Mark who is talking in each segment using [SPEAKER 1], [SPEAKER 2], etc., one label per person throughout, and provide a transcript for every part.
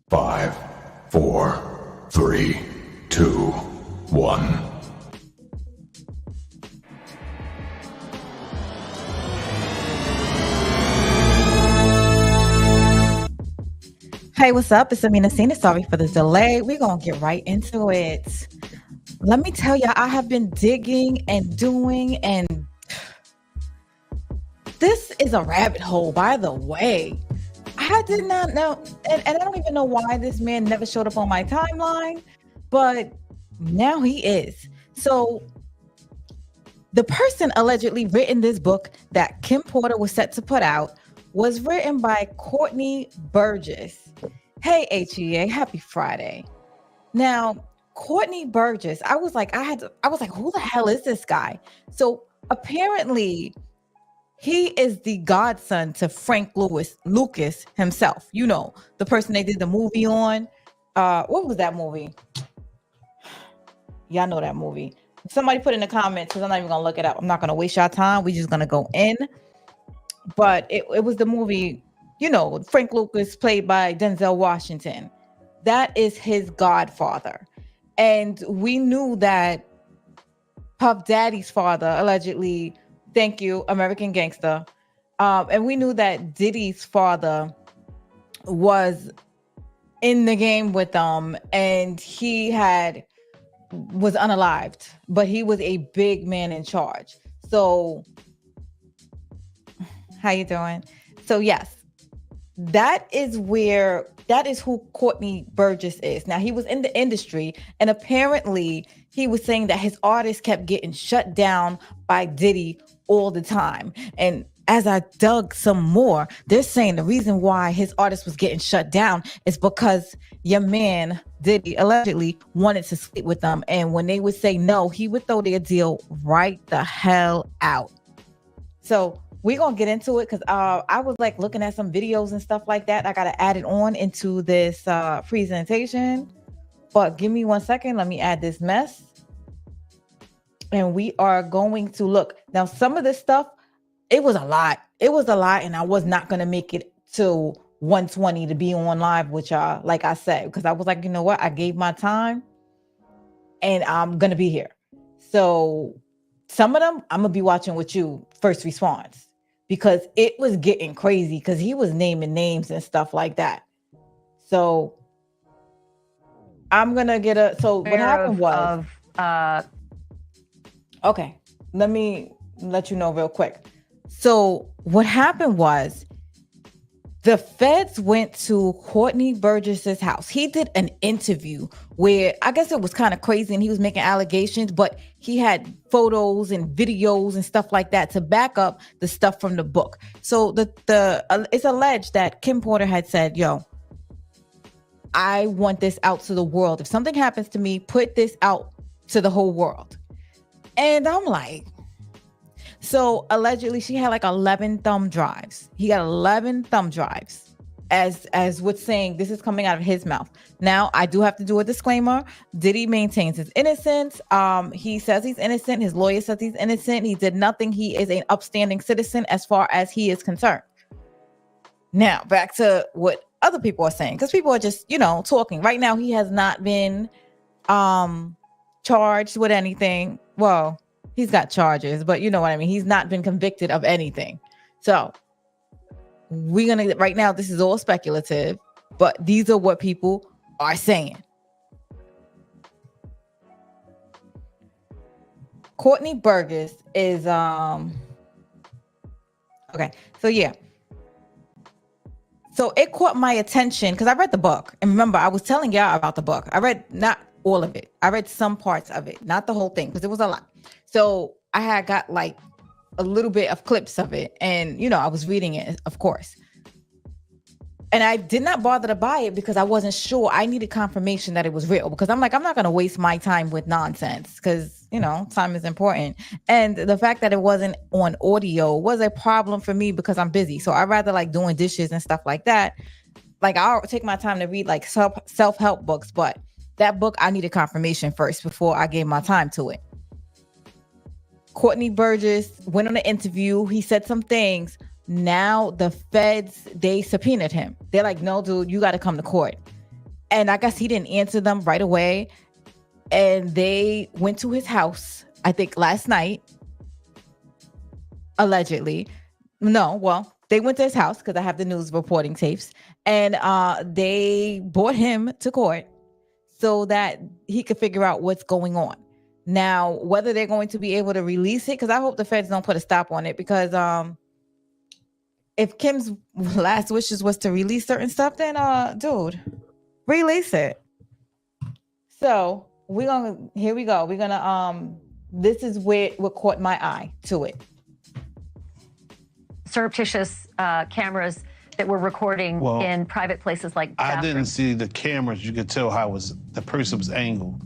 [SPEAKER 1] 5, 4, 3, 2, 1.
[SPEAKER 2] Hey, what's up? It's Amina Sina. Sorry for the delay. We're going to get right into it. Let me tell you, I have been digging and doing, and this is a rabbit hole, by the way. I did not know, and I don't even know why this man never showed up on my timeline, but now he is. So the person allegedly written this book that Kim Porter was set to put out was written by Courtney Burgess. Hey, HEA, happy Friday. Now, Courtney Burgess, I was like, who the hell is this guy? So apparently he is the godson to Frank Lucas himself. You know, the person they did the movie on. What was that movie? Y'all know that movie. Somebody put in the comments, because I'm not even going to look it up. I'm not going to waste your time. We're just going to go in. But it was the movie, you know, Frank Lucas played by Denzel Washington. That is his godfather. And we knew that Puff Daddy's father, allegedly, thank you, American Gangster. And we knew that Diddy's father was in the game with them, and he was unalived, but he was a big man in charge. So, how you doing? So yes, that is who Courtney Burgess is. Now, he was in the industry, and apparently he was saying that his artists kept getting shut down by Diddy all the time. And as I dug some more, they're saying the reason why his artist was getting shut down is because your man Diddy allegedly wanted to sleep with them. And when they would say no, he would throw their deal right the hell out. So we're going to get into it, because I was like looking at some videos and stuff like that. I got to add it on into this presentation. But give me 1 second. Let me add this mess. And we are going to look. Now, some of this stuff, it was a lot. It was a lot. And I was not going to make it to 120 to be on live with y'all, like I said, because I was like, you know what? I gave my time and I'm going to be here. So some of them I'm going to be watching with you first response, because it was getting crazy, because he was naming names and stuff like that. So I'm going to get what happened was, okay, let me let you know real quick. So what happened was, the feds went to Courtney Burgess's house. He did an interview where I guess it was kind of crazy, and he was making allegations, but he had photos and videos and stuff like that to back up the stuff from the book. So it's alleged that Kim Porter had said, yo, I want this out to the world. If something happens to me, put this out to the whole world. And I'm like, so allegedly she had like 11 thumb drives. He got 11 thumb drives, as what's saying this is coming out of his mouth. Now, I do have to do a disclaimer. Diddy maintains his innocence. He says he's innocent. His lawyer says he's innocent. He did nothing. He is an upstanding citizen as far as he is concerned. Now, back to what other people are saying, because people are just, you know, talking. Right now, he has not been charged with anything. Well, he's got charges, but you know what I mean? He's not been convicted of anything. So right now, this is all speculative, but these are what people are saying. Courtney Burgess is, okay. So yeah. So it caught my attention because I read the book. And remember, I was telling y'all about the book. I read not all of it. I read some parts of it, not the whole thing, because it was a lot. So I had got like a little bit of clips of it. And, you know, I was reading it, of course. And I did not bother to buy it because I wasn't sure. I needed confirmation that it was real, because I'm like, I'm not going to waste my time with nonsense, because, you know, time is important. And the fact that it wasn't on audio was a problem for me because I'm busy. So I'd rather like doing dishes and stuff like that. Like I'll take my time to read like self-help books, but that book, I needed confirmation first before I gave my time to it. Courtney Burgess went on an interview. He said some things. Now the feds, they subpoenaed him. They're like, no, dude, you got to come to court. And I guess he didn't answer them right away. And they went to his house, I think last night, allegedly. No, well, they went to his house because I have the news reporting tapes. And they brought him to court so that he could figure out what's going on. Now, whether they're going to be able to release it, because I hope the feds don't put a stop on it, because if Kim's last wishes was to release certain stuff, then dude, release it. So here we go. We're gonna this is what caught my eye to it.
[SPEAKER 3] Surreptitious cameras that were recording in private places like bathrooms.
[SPEAKER 4] I didn't see the cameras. You could tell how the person was angled.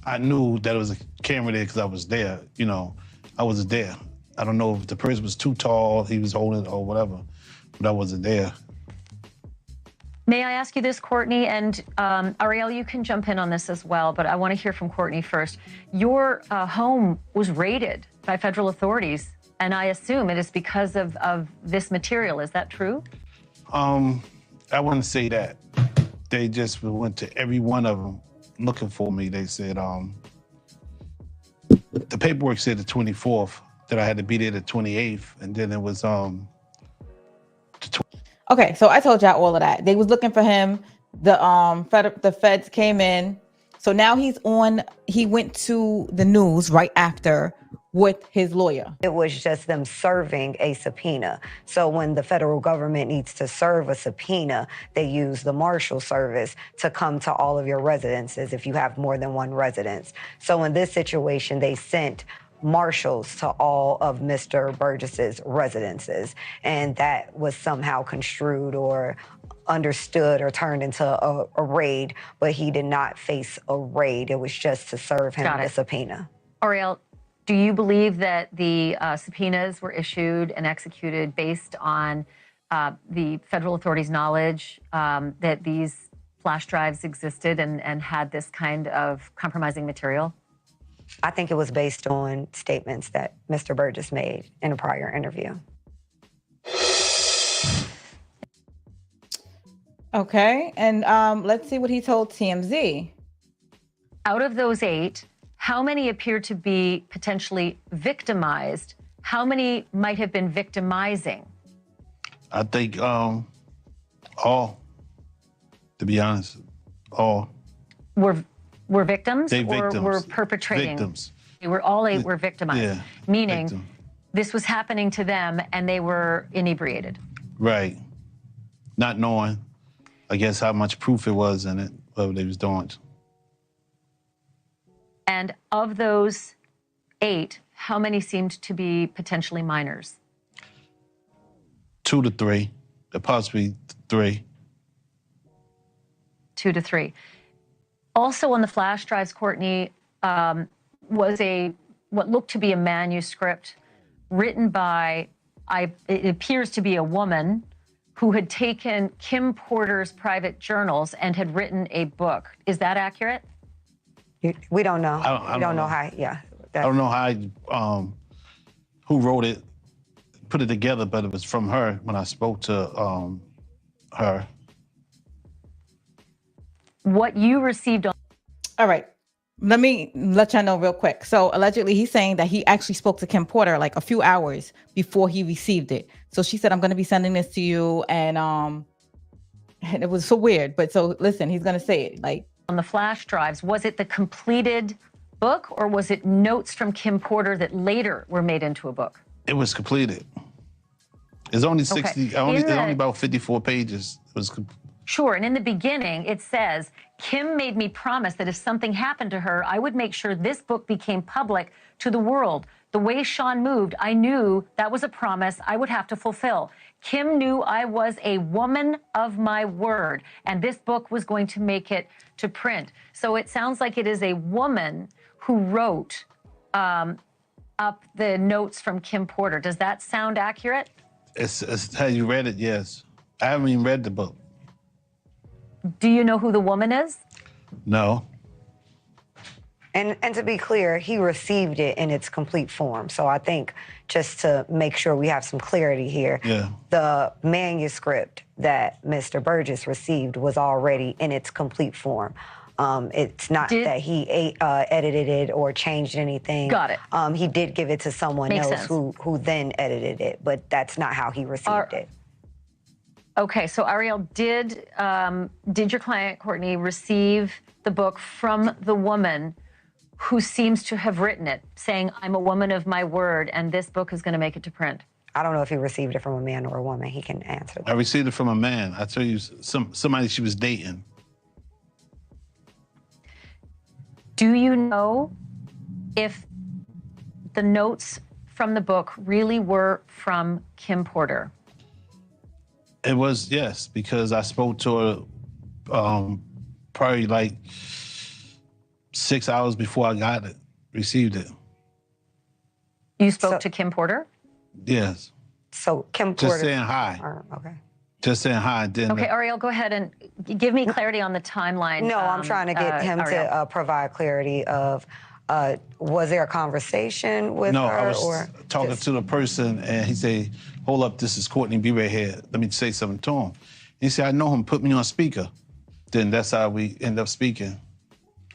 [SPEAKER 4] I knew that it was a camera there because I was there. You know, I wasn't there. I don't know if the person was too tall, he was holding it or whatever, but I wasn't there.
[SPEAKER 3] May I ask you this, Courtney? And Ariel, you can jump in on this as well, but I want to hear from Courtney first. Your home was raided by federal authorities, and I assume it is because of this material. Is that true?
[SPEAKER 4] I wouldn't say that. They just went to every one of them looking for me. They said, the paperwork said the 24th, that I had to be there the 28th, and then it was
[SPEAKER 2] Okay, so I told y'all all of that. They was looking for him. The feds came in. So now he went to the news right after with his lawyer.
[SPEAKER 5] It was just them serving a subpoena. So when the federal government needs to serve a subpoena, they use the Marshal Service to come to all of your residences if you have more than one residence. So in this situation, they sent marshals to all of Mr. Burgess's residences, and that was somehow construed or understood or turned into a raid, but he did not face a raid. It was just to serve him a subpoena.
[SPEAKER 3] Ariel, do you believe that the subpoenas were issued and executed based on the federal authorities' knowledge that these flash drives existed and had this kind of compromising material?
[SPEAKER 5] I think it was based on statements that Mr. Burgess made in a prior interview.
[SPEAKER 2] Okay, and let's see what he told TMZ.
[SPEAKER 3] Out of those 8, how many appear to be potentially victimized? How many might have been victimizing?
[SPEAKER 4] I think all, to be honest, all.
[SPEAKER 3] Were victims
[SPEAKER 4] They
[SPEAKER 3] or
[SPEAKER 4] victims.
[SPEAKER 3] were perpetrating?
[SPEAKER 4] Victims.
[SPEAKER 3] They were all 8 were victimized,
[SPEAKER 4] Yeah,
[SPEAKER 3] meaning
[SPEAKER 4] victim.
[SPEAKER 3] this was happening to them and they were inebriated.
[SPEAKER 4] Right. Not knowing, I guess, how much proof it was in it, what they was doing.
[SPEAKER 3] And of those 8, how many seemed to be potentially minors?
[SPEAKER 4] 2 to 3, possibly 3.
[SPEAKER 3] 2 to 3. Also on the flash drives, Courtney, was what looked to be a manuscript written by, it appears to be a woman who had taken Kim Porter's private journals and had written a book. Is that accurate?
[SPEAKER 5] We don't know.
[SPEAKER 4] I don't know
[SPEAKER 5] how, yeah.
[SPEAKER 4] I don't know how, who wrote it, put it together, but it was from her when I spoke to her.
[SPEAKER 3] What you received on...
[SPEAKER 2] All right. Let me let y'all know real quick. So allegedly he's saying that he actually spoke to Kim Porter like a few hours before he received it. So she said, I'm going to be sending this to you. And it was so weird. But so listen, he's going to say it like...
[SPEAKER 3] On the flash drives, was it the completed book or was it notes from Kim Porter that later were made into a book?
[SPEAKER 4] It was completed. It's only 60, it's only about 54 pages. It was
[SPEAKER 3] Sure, and in the beginning, it says, Kim made me promise that if something happened to her, I would make sure this book became public to the world. The way Sean moved, I knew that was a promise I would have to fulfill. Kim knew I was a woman of my word, and this book was going to make it to print. So it sounds like it is a woman who wrote up the notes from Kim Porter. Does that sound accurate?
[SPEAKER 4] It's how you read it, yes. I haven't even read the book.
[SPEAKER 3] Do you know who the woman is?
[SPEAKER 4] No.
[SPEAKER 5] And to be clear, he received it in its complete form. So I think just to make sure we have some clarity here, the manuscript that Mr. Burgess received was already in its complete form. It's not that he edited it or changed anything.
[SPEAKER 3] Got it.
[SPEAKER 5] He did give it to someone else who then edited it, but that's not how he received it.
[SPEAKER 3] Okay, so Ariel, did your client, Courtney, receive the book from the woman who seems to have written it, saying, I'm a woman of my word, and this book is going to make it to print?
[SPEAKER 5] I don't know if he received it from a man or a woman. He can answer that.
[SPEAKER 4] I received it from a man. I tell you, somebody she was dating.
[SPEAKER 3] Do you know if the notes from the book really were from Kim Porter?
[SPEAKER 4] It was, yes, because I spoke to her probably like 6 hours before I received it.
[SPEAKER 3] You spoke to Kim Porter?
[SPEAKER 4] Yes.
[SPEAKER 5] So Kim Porter.
[SPEAKER 4] Just saying hi.
[SPEAKER 5] Okay.
[SPEAKER 4] Just saying hi.
[SPEAKER 3] Okay, Ariel, go ahead and give me clarity on the timeline.
[SPEAKER 5] No, I'm trying to get him to provide clarity of, was there a conversation with her?
[SPEAKER 4] No, I was talking to the person, and he said, hold up, this is Courtney, be right here. Let me say something to him. He said, I know him, put me on speaker. Then that's how we end up speaking.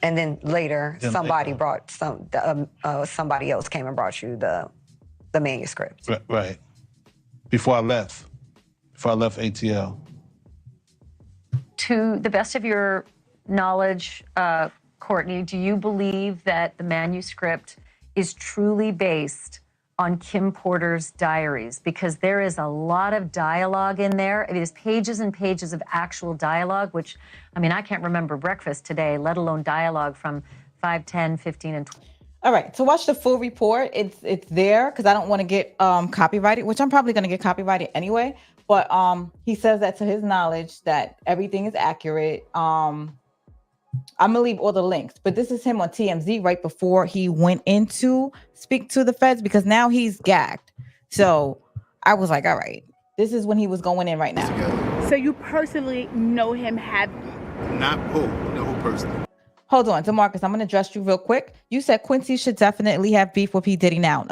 [SPEAKER 5] And then later, somebody else came and brought you the manuscript.
[SPEAKER 4] Right. Before I left ATL.
[SPEAKER 3] To the best of your knowledge, Courtney, do you believe that the manuscript is truly based on Kim Porter's diaries? Because there is a lot of dialogue in there. It is pages and pages of actual dialogue, which, I mean, I can't remember breakfast today, let alone dialogue from 5, 10, 15, and 20.
[SPEAKER 2] All right, to watch the full report, it's there because I don't want to get copyrighted, which I'm probably going to get copyrighted anyway. But he says that to his knowledge that everything is accurate. I'm gonna leave all the links, but this is him on TMZ right before he went in to speak to the feds because now he's gagged. So I was like, all right, this is when he was going in right now.
[SPEAKER 6] So you personally know him?
[SPEAKER 7] Not who, no who personally.
[SPEAKER 2] Hold on, DeMarcus, I'm going to address you real quick. You said Quincy should definitely have beef with P. Diddy now.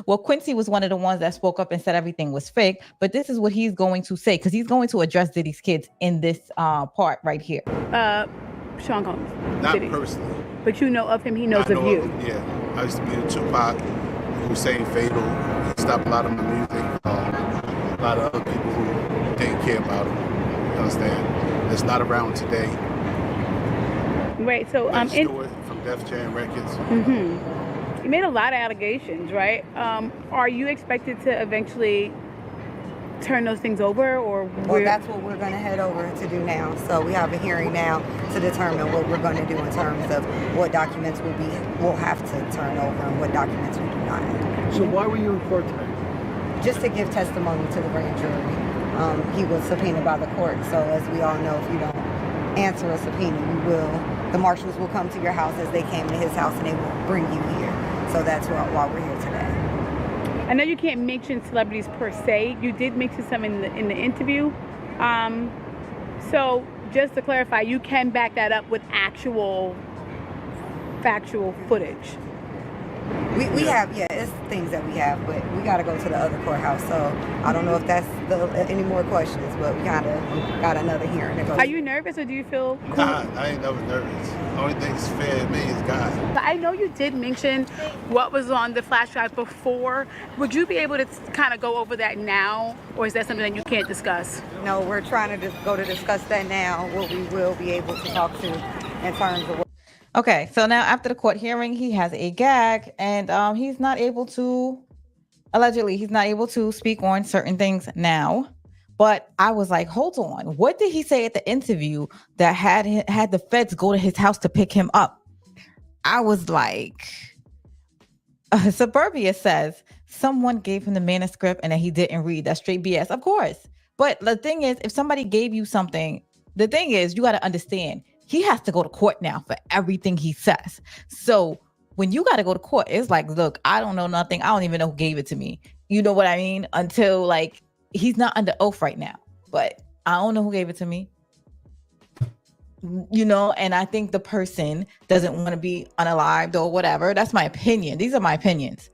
[SPEAKER 2] Well, Quincy was one of the ones that spoke up and said everything was fake, but this is what he's going to say because he's going to address Diddy's kids in this part right here.
[SPEAKER 6] Sean Combs.
[SPEAKER 7] Not
[SPEAKER 6] Diddy.
[SPEAKER 7] personally.
[SPEAKER 6] But you know of him, he knows of you.
[SPEAKER 7] Yeah, I used to be in Tupac, Hussein Fatal. He stopped a lot of my music. A lot of other people who didn't care about him. You understand? It's not around today.
[SPEAKER 6] Right, so
[SPEAKER 7] Stewart from Def Jam Records.
[SPEAKER 6] You made a lot of allegations, right? Are you expected to eventually turn those things over, or?
[SPEAKER 5] Well, that's what we're going to head over to do now. So we have a hearing now to determine what we're going to do in terms of what documents we'll have to turn over and what documents we do not have.
[SPEAKER 8] So why were you in court today?
[SPEAKER 5] Just to give testimony to the grand jury. He was subpoenaed by the court, so as we all know, if you don't answer a subpoena, the marshals will come to your house as they came to his house and they will bring you here. So that's why we're here today.
[SPEAKER 6] I know you can't mention celebrities per se. You did mention some in the interview. So just to clarify, you can back that up with actual factual footage.
[SPEAKER 5] We have, it's things that we have, but we got to go to the other courthouse. So I don't know if that's any more questions, but we got another hearing to go.
[SPEAKER 6] Are you nervous or do you feel cool?
[SPEAKER 7] Nah, I ain't never nervous. The only thing that's fair to me is God.
[SPEAKER 6] I know you did mention what was on the flash drive before. Would you be able to kind of go over that now, or is that something that you can't discuss?
[SPEAKER 5] No, we're trying to go to discuss that now, what we will be able to talk to in terms of what.
[SPEAKER 2] Okay, so now after the court hearing, he has a gag and he's not able to, allegedly, he's not able to speak on certain things now. But I was like, hold on, what did he say at the interview that had the feds go to his house to pick him up? I was like, Suburbia says someone gave him the manuscript and that he didn't read. That's straight BS, of course. But the thing is, if somebody gave you something, the thing is, you got to understand, he has to go to court now for everything he says. So when you got to go to court, it's like, look, I don't know nothing. I don't even know who gave it to me. You know what I mean? Until like, he's not under oath right now, but I don't know who gave it to me. you know, and I think the person doesn't want to be unalived or whatever. That's my opinion. These are my opinions.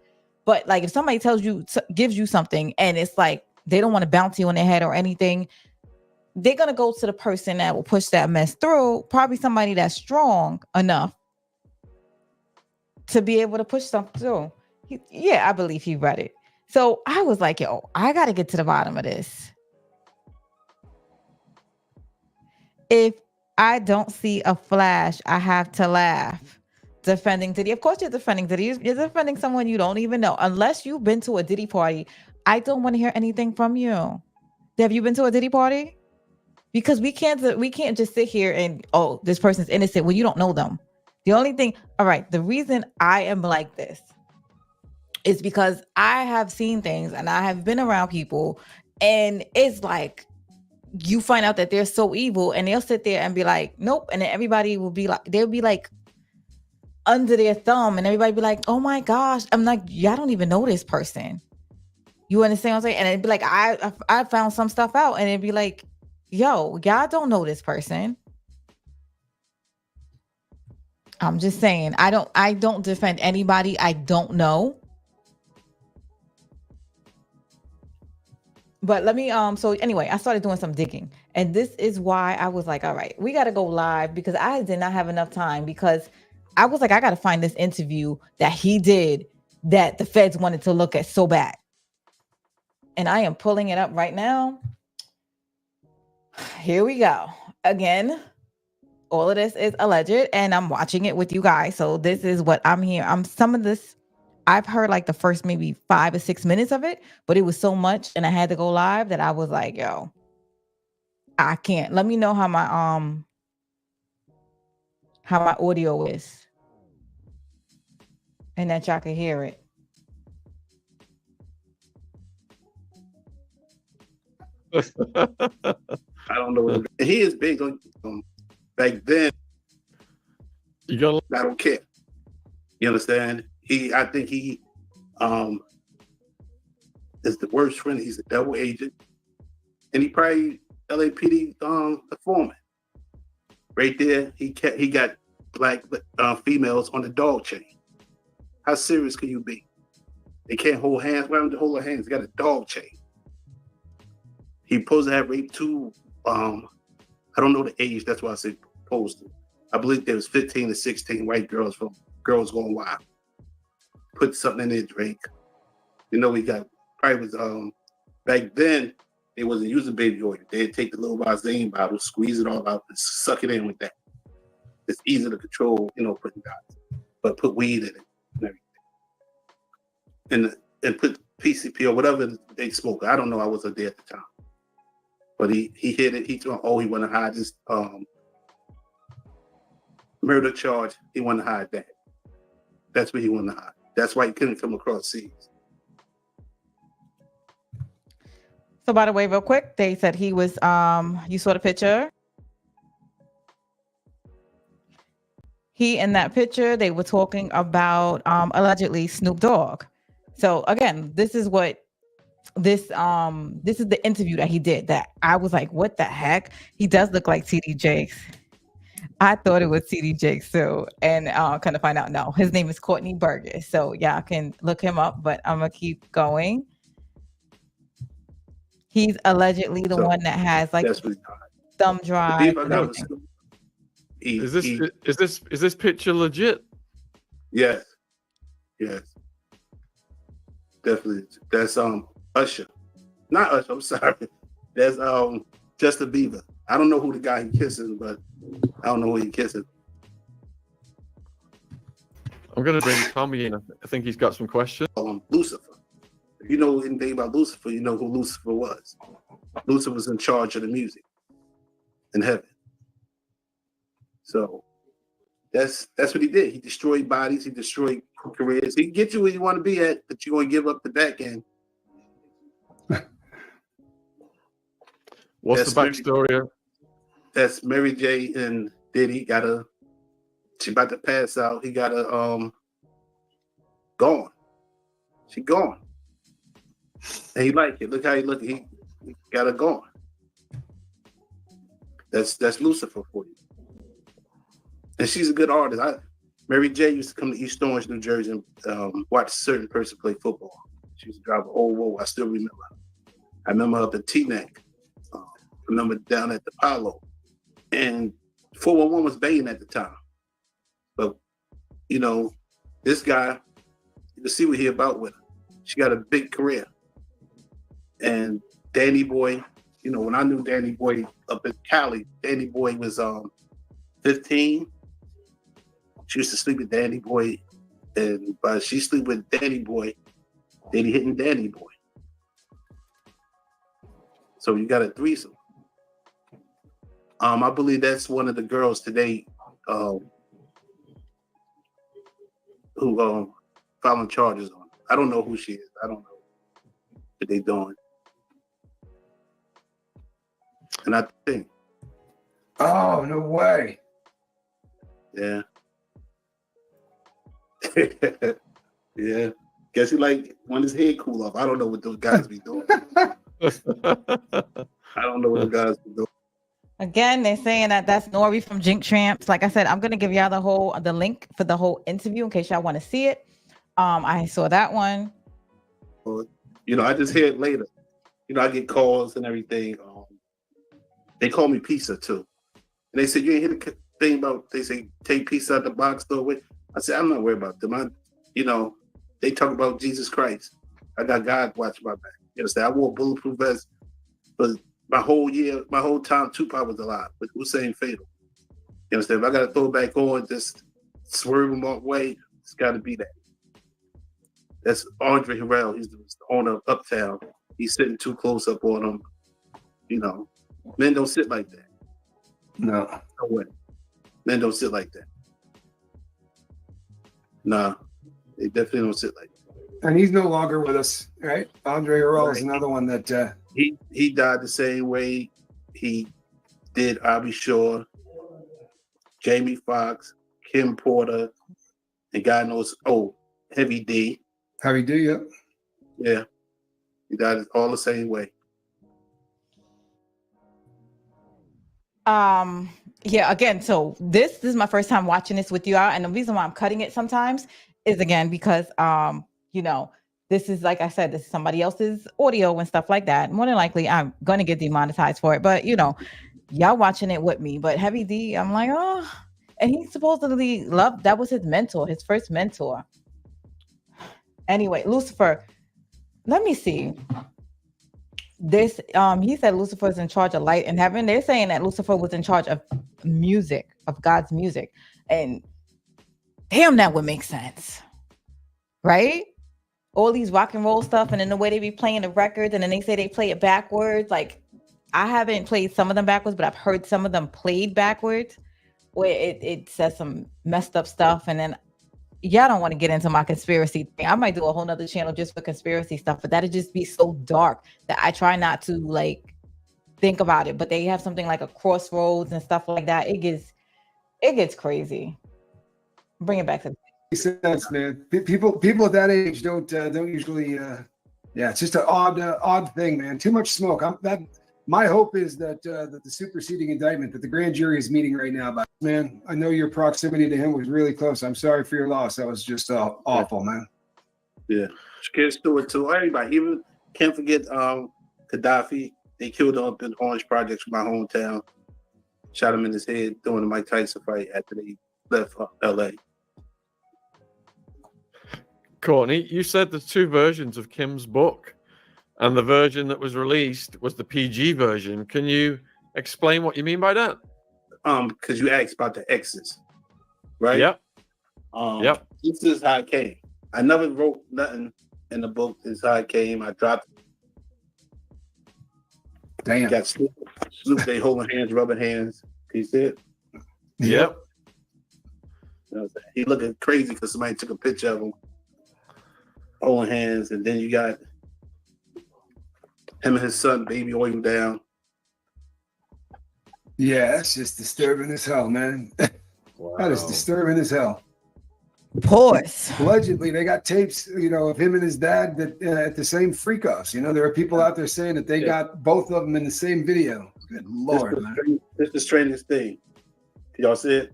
[SPEAKER 2] But like if somebody gives you something and it's like they don't want to bounce you on their head or anything, they're going to go to the person that will push that mess through, probably somebody that's strong enough to be able to push something through. I believe he read it. So I was like, yo, I got to get to the bottom of this. If I don't see a flash, I have to laugh. Defending Diddy. Of course you're defending Diddy. You're defending someone you don't even know. Unless you've been to a Diddy party, I don't want to hear anything from you. Have you been to a Diddy party? Because we can't just sit here and, oh, this person's innocent when you don't know them. The only thing, all right, the reason I am like this is because I have seen things and I have been around people, and it's like, you find out that they're so evil and they'll sit there and be like, nope. And then everybody will be like, they'll be like under their thumb and everybody be like, oh my gosh. I'm like, y'all don't even know this person. You understand what I'm saying? And it'd be like, I found some stuff out and it'd be like, yo, y'all don't know this person. I'm just saying, I don't defend anybody I don't know. But let me, so anyway, I started doing some digging, and this is why I was like, all right, we got to go live, because I did not have enough time, because I was like, I got to find this interview that he did that the feds wanted to look at so bad. And I am pulling it up right now. Here we go. Again, all of this is alleged, and I'm watching it with you guys. So this is what I'm here. Some of this, I've heard like the first maybe 5 or 6 minutes of it, but it was so much and I had to go live that I was like, yo, I can't. Let me know how my audio is and that y'all can hear it.
[SPEAKER 7] I don't know. He is big on back then. I don't care. You understand? I think he is the worst friend. He's a double agent, and he probably LAPD informant. Right there, he got black females on the dog chain. How serious can you be? They can't hold hands. Why don't they hold their hands? They got a dog chain. He supposed to have raped 2. I don't know the age. That's why I said supposed to. I believe there was 15 to 16 white girls from Girls Gone Wild. Put something in their drink. You know, he got probably was back then they wasn't using baby oil. They'd take the little Vaseline bottle, squeeze it all out, and suck it in with that. It's easy to control, you know, putting dots. But put weed in it and everything. And put PCP or whatever they smoke. I don't know, I wasn't there at the time. But he hit it. He told, he wanted to hide this murder charge. He wanted to hide that. That's what he wanted to hide. That's why he couldn't come across seas.
[SPEAKER 2] So by the way, real quick, they said he was, you saw the picture? He, in that picture, they were talking about allegedly Snoop Dogg. So again, this is the interview that he did that I was like, what the heck? He does look like TD Jakes. I thought it was TD Jakes too. And kind of find out, no, his name is Courtney Burgess. So y'all can look him up, but I'm gonna keep going. He's allegedly the one that has like thumb drive.
[SPEAKER 9] Is this picture legit?
[SPEAKER 7] Yes. Definitely. That's Usher. Not Usher, I'm sorry. That's Justin Bieber. I don't know who the guy he kissing, but I don't know who he kissing.
[SPEAKER 9] I'm gonna bring Tommy in. I think he's got some questions.
[SPEAKER 7] Lucifer. If you know anything about Lucifer, you know who Lucifer was. Lucifer was in charge of the music in heaven. So that's what he did. He destroyed bodies, he destroyed careers. He can get you where you want to be at, but you're gonna give up the back end.
[SPEAKER 9] What's the backstory?
[SPEAKER 7] That's Mary J. and Diddy she about to pass out. He got her gone. She gone. And he like it. Look how he look. He got her gone. That's Lucifer for you. And she's a good artist. Mary J used to come to East Orange, New Jersey, and watch a certain person play football. She used to drive an old Volvo. I still remember her. I remember her up at Teaneck. I remember down at the Apollo. And 411 was banging at the time. But, you know, this guy, you can see what he about with her. She got a big career. And Danny Boy, you know, when I knew Danny Boy up in Cali, Danny Boy was 15. She used to sleep with Danny Boy, and but she sleep with Danny Boy, then he hitting Danny Boy. So you got a threesome. I believe that's one of the girls today who filing charges on. I don't know who she is. I don't know what they doing. And I think.
[SPEAKER 10] Oh, no way.
[SPEAKER 7] Yeah. Yeah. Guess he like when his head cool off. I don't know what those guys be doing. I don't know what the guys be doing.
[SPEAKER 2] Again, they're saying that that's Nori from Jink Tramps. Like I said, I'm gonna give y'all the link for the whole interview in case y'all want to see it. I saw that one.
[SPEAKER 7] You know, I just hear it later. You know, I get calls and everything. They call me Pizza too. And they said, you ain't hear the thing about, they say, take pizza out the box, throw away. I said, I'm not worried about them. You know, they talk about Jesus Christ. I got God watching my back. You understand? I wore a bulletproof vest, but my whole time, Tupac was alive, but Hussein fatal. You understand? If I got to throw it back on, just swerve him off way, it's got to be that. That's Andre Harrell. He's the owner of Uptown. He's sitting too close up on him. You know, men don't sit like that.
[SPEAKER 10] No.
[SPEAKER 7] No way. Men don't sit like that. Nah, they definitely don't sit like that.
[SPEAKER 10] And he's no longer with us, right? Andre Harrell is another one that
[SPEAKER 7] he died the same way he did Abby Shaw, Jamie Foxx, Kim Porter, and God knows, Heavy D.
[SPEAKER 10] Heavy D, yeah.
[SPEAKER 7] Yeah. He died all the same way.
[SPEAKER 2] Yeah, again, so this is my first time watching this with you all, and the reason why I'm cutting it sometimes is again because you know, this is, like I said, this is somebody else's audio and stuff like that. More than likely I'm gonna get demonetized for it, but you know, y'all watching it with me. But Heavy D, I'm like, oh, and he supposedly loved, that was his mentor, his first mentor. Anyway, Lucifer, let me see. This he said Lucifer is in charge of light and heaven. They're saying that Lucifer was in charge of music, of God's music. And damn, that would make sense. Right? All these rock and roll stuff, and then the way they be playing the records, and then they say they play it backwards. Like, I haven't played some of them backwards, but I've heard some of them played backwards where it says some messed up stuff. And then y'all don't want to get into my conspiracy thing. I might do a whole nother channel just for conspiracy stuff, but that'd just be so dark that I try not to like think about it. But they have something like a crossroads and stuff like that. It gets crazy. Bring it back to
[SPEAKER 10] makes sense, man. People at that age don't usually yeah, it's just an odd thing, man. Too much smoke. My hope is that the superseding indictment that the grand jury is meeting right now, but man, I know your proximity to him was really close. I'm sorry for your loss. That was just awful, man.
[SPEAKER 7] Yeah, Shakir Stewart too. Everybody, even can't forget Gaddafi. They killed him up in Orange Projects from my hometown. Shot him in his head during the Mike Tyson fight after they left LA.
[SPEAKER 9] Courtney, you said there's two versions of Kim's book, and the version that was released was the PG version. Can you explain what you mean by that?
[SPEAKER 7] Because you asked about the X's, right?
[SPEAKER 9] Yep.
[SPEAKER 7] Yep. This is how it came. I never wrote nothing in the book. This is how it came. I dropped it.
[SPEAKER 10] Damn.
[SPEAKER 7] Got Snoop, they holding hands, rubbing hands. He said,
[SPEAKER 9] Yep.
[SPEAKER 7] You know what I'm saying? He looking crazy because somebody took a picture of him holding hands, and then you got him and his son, baby oil down.
[SPEAKER 10] Yeah, that's just disturbing as hell, man.
[SPEAKER 9] Wow.
[SPEAKER 10] That is disturbing as hell.
[SPEAKER 2] Pause.
[SPEAKER 10] Allegedly, they got tapes, of him and his dad that at the same freak offs. There are people out there saying that they got both of them in the same video. Good Lord, man.
[SPEAKER 7] It's the strangest thing. Did y'all see it?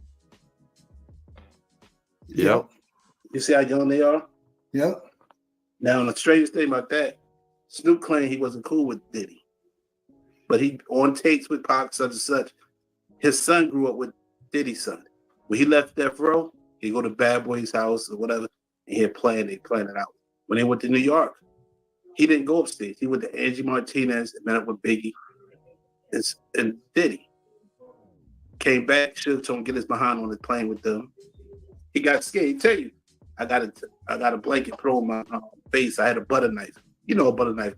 [SPEAKER 9] Yep.
[SPEAKER 7] You see how young they are?
[SPEAKER 10] Yep.
[SPEAKER 7] Now, the strangest thing about that, Snoop claimed he wasn't cool with Diddy. But he on tapes with Pac, such and such. His son grew up with Diddy's son. When he left Death Row, he'd go to Bad Boy's house or whatever, and he'd plan it out. When they went to New York, he didn't go upstairs. He went to Angie Martinez and met up with Biggie and Diddy. Came back, should told him get his behind on the plane with them. He got scared. He tell you, I got a blanket put on my face. I had a butter knife. You know a butter knife.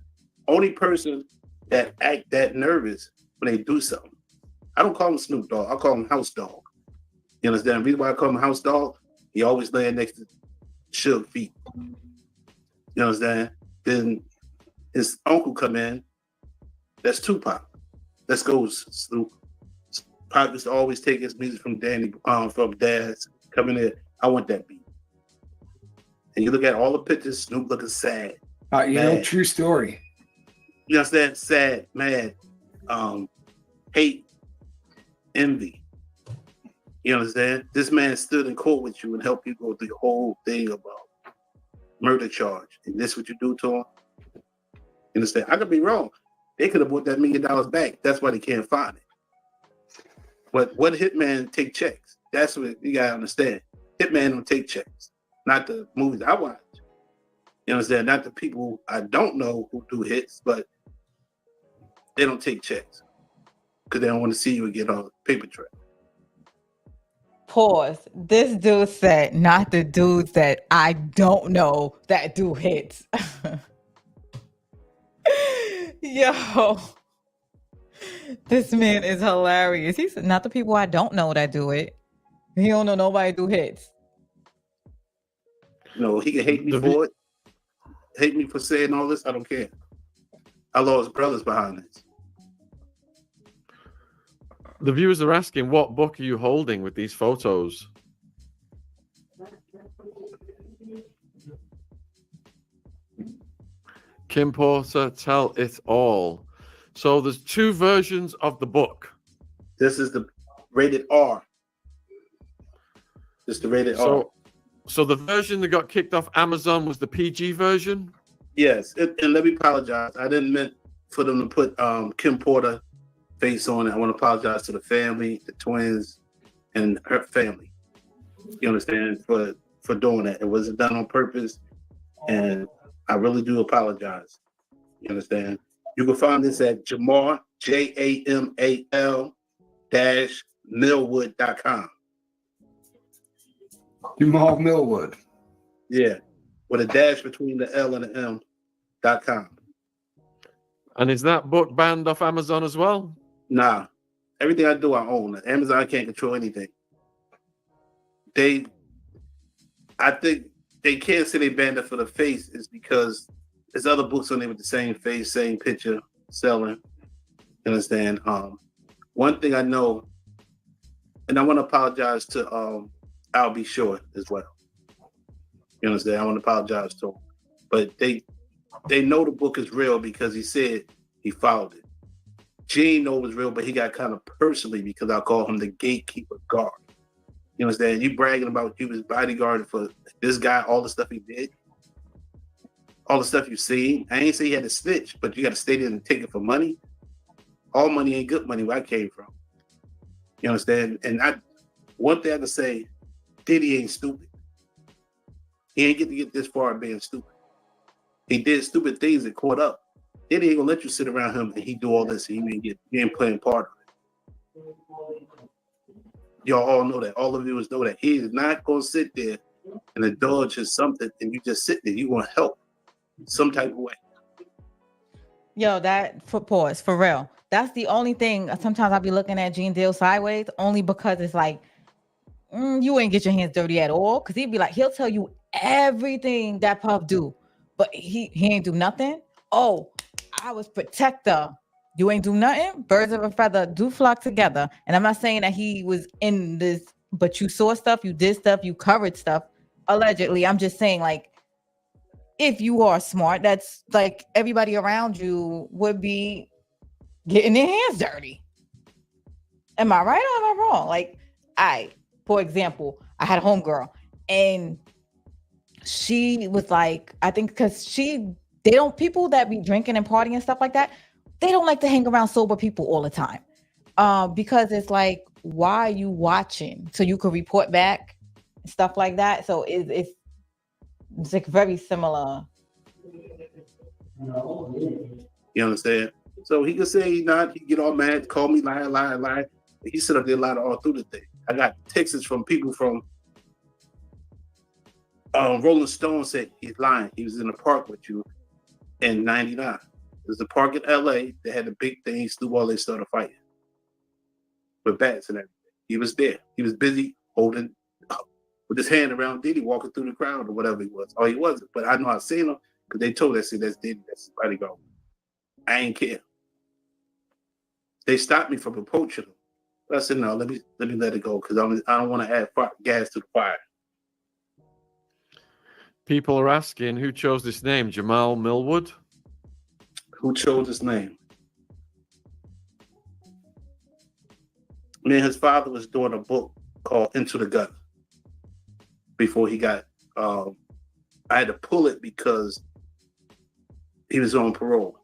[SPEAKER 7] Only person that act that nervous when they do something. I don't call him Snoop Dogg. I call him House Dog. You understand? The reason why I call him House Dog, he always laying next to Suge feet. You understand? Then his uncle come in. That's Tupac. Let's go, Snoop. Pac used to always take his music from from Dad's. Coming in, I want that beat. And you look at all the pictures, Snoop looking sad.
[SPEAKER 10] True story.
[SPEAKER 7] You understand? Sad, mad, hate, envy. You understand? This man stood in court with you and helped you go through the whole thing about murder charge. And this what you do to him? You understand? I could be wrong. They could have bought that $1 million back. That's why they can't find it. But what hitman take checks? That's what you gotta understand. Hitman don't take checks. Not the movies I watch. You understand? Not the people I don't know who do hits, but they don't take checks because they don't want to see you get on paper trail.
[SPEAKER 2] Pause. This dude said, not the dudes that I don't know that do hits. Yo, this man is hilarious. He said, not the people I don't know that do it. He don't know nobody do hits.
[SPEAKER 7] No, he can hate me for it. Hate me for saying all this. I don't care. I lost brothers behind this.
[SPEAKER 9] The viewers are asking, what book are you holding with these photos? Kim Porter, Tell It All. So there's two versions of the book.
[SPEAKER 7] This is the rated R. Just the rated R.
[SPEAKER 9] So the version that got kicked off Amazon was the PG version?
[SPEAKER 7] Yes, and let me apologize. I didn't meant for them to put Kim Porter face on it. I want to apologize to the family, the twins, and her family. You understand? For doing that. It wasn't done on purpose, and I really do apologize. You understand? You can find this at Jamal, JAMAL -Millwood.com.
[SPEAKER 10] Jamal Millwood.
[SPEAKER 7] Yeah, with a dash between the L and the M.com.
[SPEAKER 9] And is that book banned off Amazon as well?
[SPEAKER 7] Nah, everything I do, I own. Amazon can't control anything. I think they can't say they banned it for the face is because there's other books on there with the same face, same picture, selling. You understand? One thing I know, and I want to apologize to I'll Be Sure as well. You understand? I want to apologize to him. But they know the book is real because he said he followed it. Gene know it was real, but he got kind of personally because I call him the gatekeeper guard. You understand? You bragging about you was bodyguard for this guy, all the stuff he did, all the stuff you see. I ain't say he had to snitch, but you got to stay there and take it for money. All money ain't good money where I came from. You understand? And one thing I can say, Diddy ain't stupid. He ain't get this far being stupid. He did stupid things that caught up. Diddy ain't gonna let you sit around him and he do all this and he ain't playing part of it. Y'all all know that. All of you know that. He is not gonna sit there and indulge in something and you just sit there. You want to help some type of way.
[SPEAKER 2] Yo, pause for real. That's the only thing. Sometimes I'll be looking at Gene Deal sideways only because it's like, you ain't get your hands dirty at all. Cause he'll tell you everything that Puff do, but he ain't do nothing. Oh, I was protector. You ain't do nothing. Birds of a feather do flock together. And I'm not saying that he was in this, but you saw stuff, you did stuff, you covered stuff. Allegedly, I'm just saying, like, if you are smart, that's like everybody around you would be getting their hands dirty. Am I right or am I wrong? Like, for example, I had a homegirl And she was like, I think because people that be drinking and partying and stuff like that, they don't like to hang around sober people all the time. Because it's like, why are you watching? So you could report back and stuff like that. So it's like very similar.
[SPEAKER 7] You understand? So he could say he get all mad, call me liar. He sit up there lying all through the thing. I got texts from people from Rolling Stone said he's lying. He was in the park with you in '99. There's a park in LA. They had a big thing. He slew while they started fighting with bats and everything. He was there. He was busy holding with his hand around Diddy, walking through the crowd or whatever he was. Oh, he wasn't. But I know I've seen him because they told us, that's Diddy. That's somebody go. I ain't care. They stopped me from approaching him. But I said, no, let me let it go because I don't want to add gas to the fire.
[SPEAKER 9] People are asking who chose this name, Jamal Millwood?
[SPEAKER 7] Who chose his name? Me and his father was doing a book called Into the Gut before he got, I had to pull it because he was on parole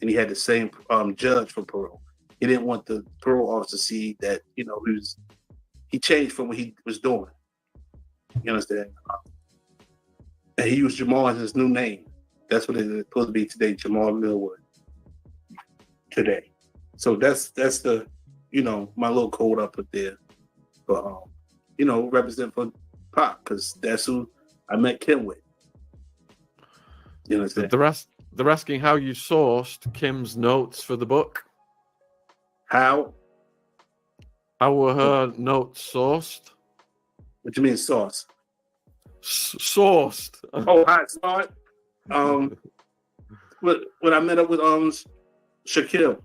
[SPEAKER 7] and he had the same judge for parole. He didn't want the parole officer to see that, he changed from what he was doing. You understand? And he used Jamal as his new name. That's what it's supposed to be today, Jamal Millwood. Today. So that's the, my little code up there. But, represent for Pop, because that's who I met Kim with. You understand?
[SPEAKER 9] They're asking how you sourced Kim's notes for the book.
[SPEAKER 7] How?
[SPEAKER 9] How were her notes sourced?
[SPEAKER 7] What you mean source?
[SPEAKER 9] Sourced.
[SPEAKER 7] Oh, how it started? When I met up with Shaquille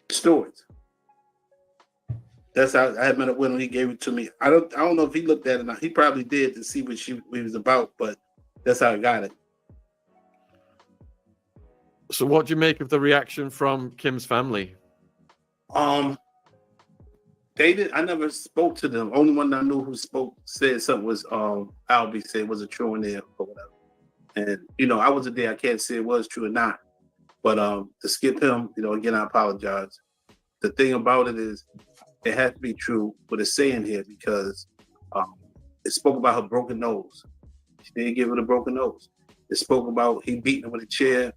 [SPEAKER 7] Stewart. That's how I had met up with him. He gave it to me. I don't know if he looked at it or not. He probably did to see what it was about, but that's how I got it.
[SPEAKER 9] So what do you make of the reaction from Kim's family?
[SPEAKER 7] I never spoke to them. Only one I knew who said something was Albie said was it true in there or whatever. And I wasn't there. I can't say it was true or not. But to skip him, again, I apologize. The thing about it is it has to be true what it's saying here because it spoke about her broken nose. She didn't give her the broken nose. It spoke about he beating her with a chair.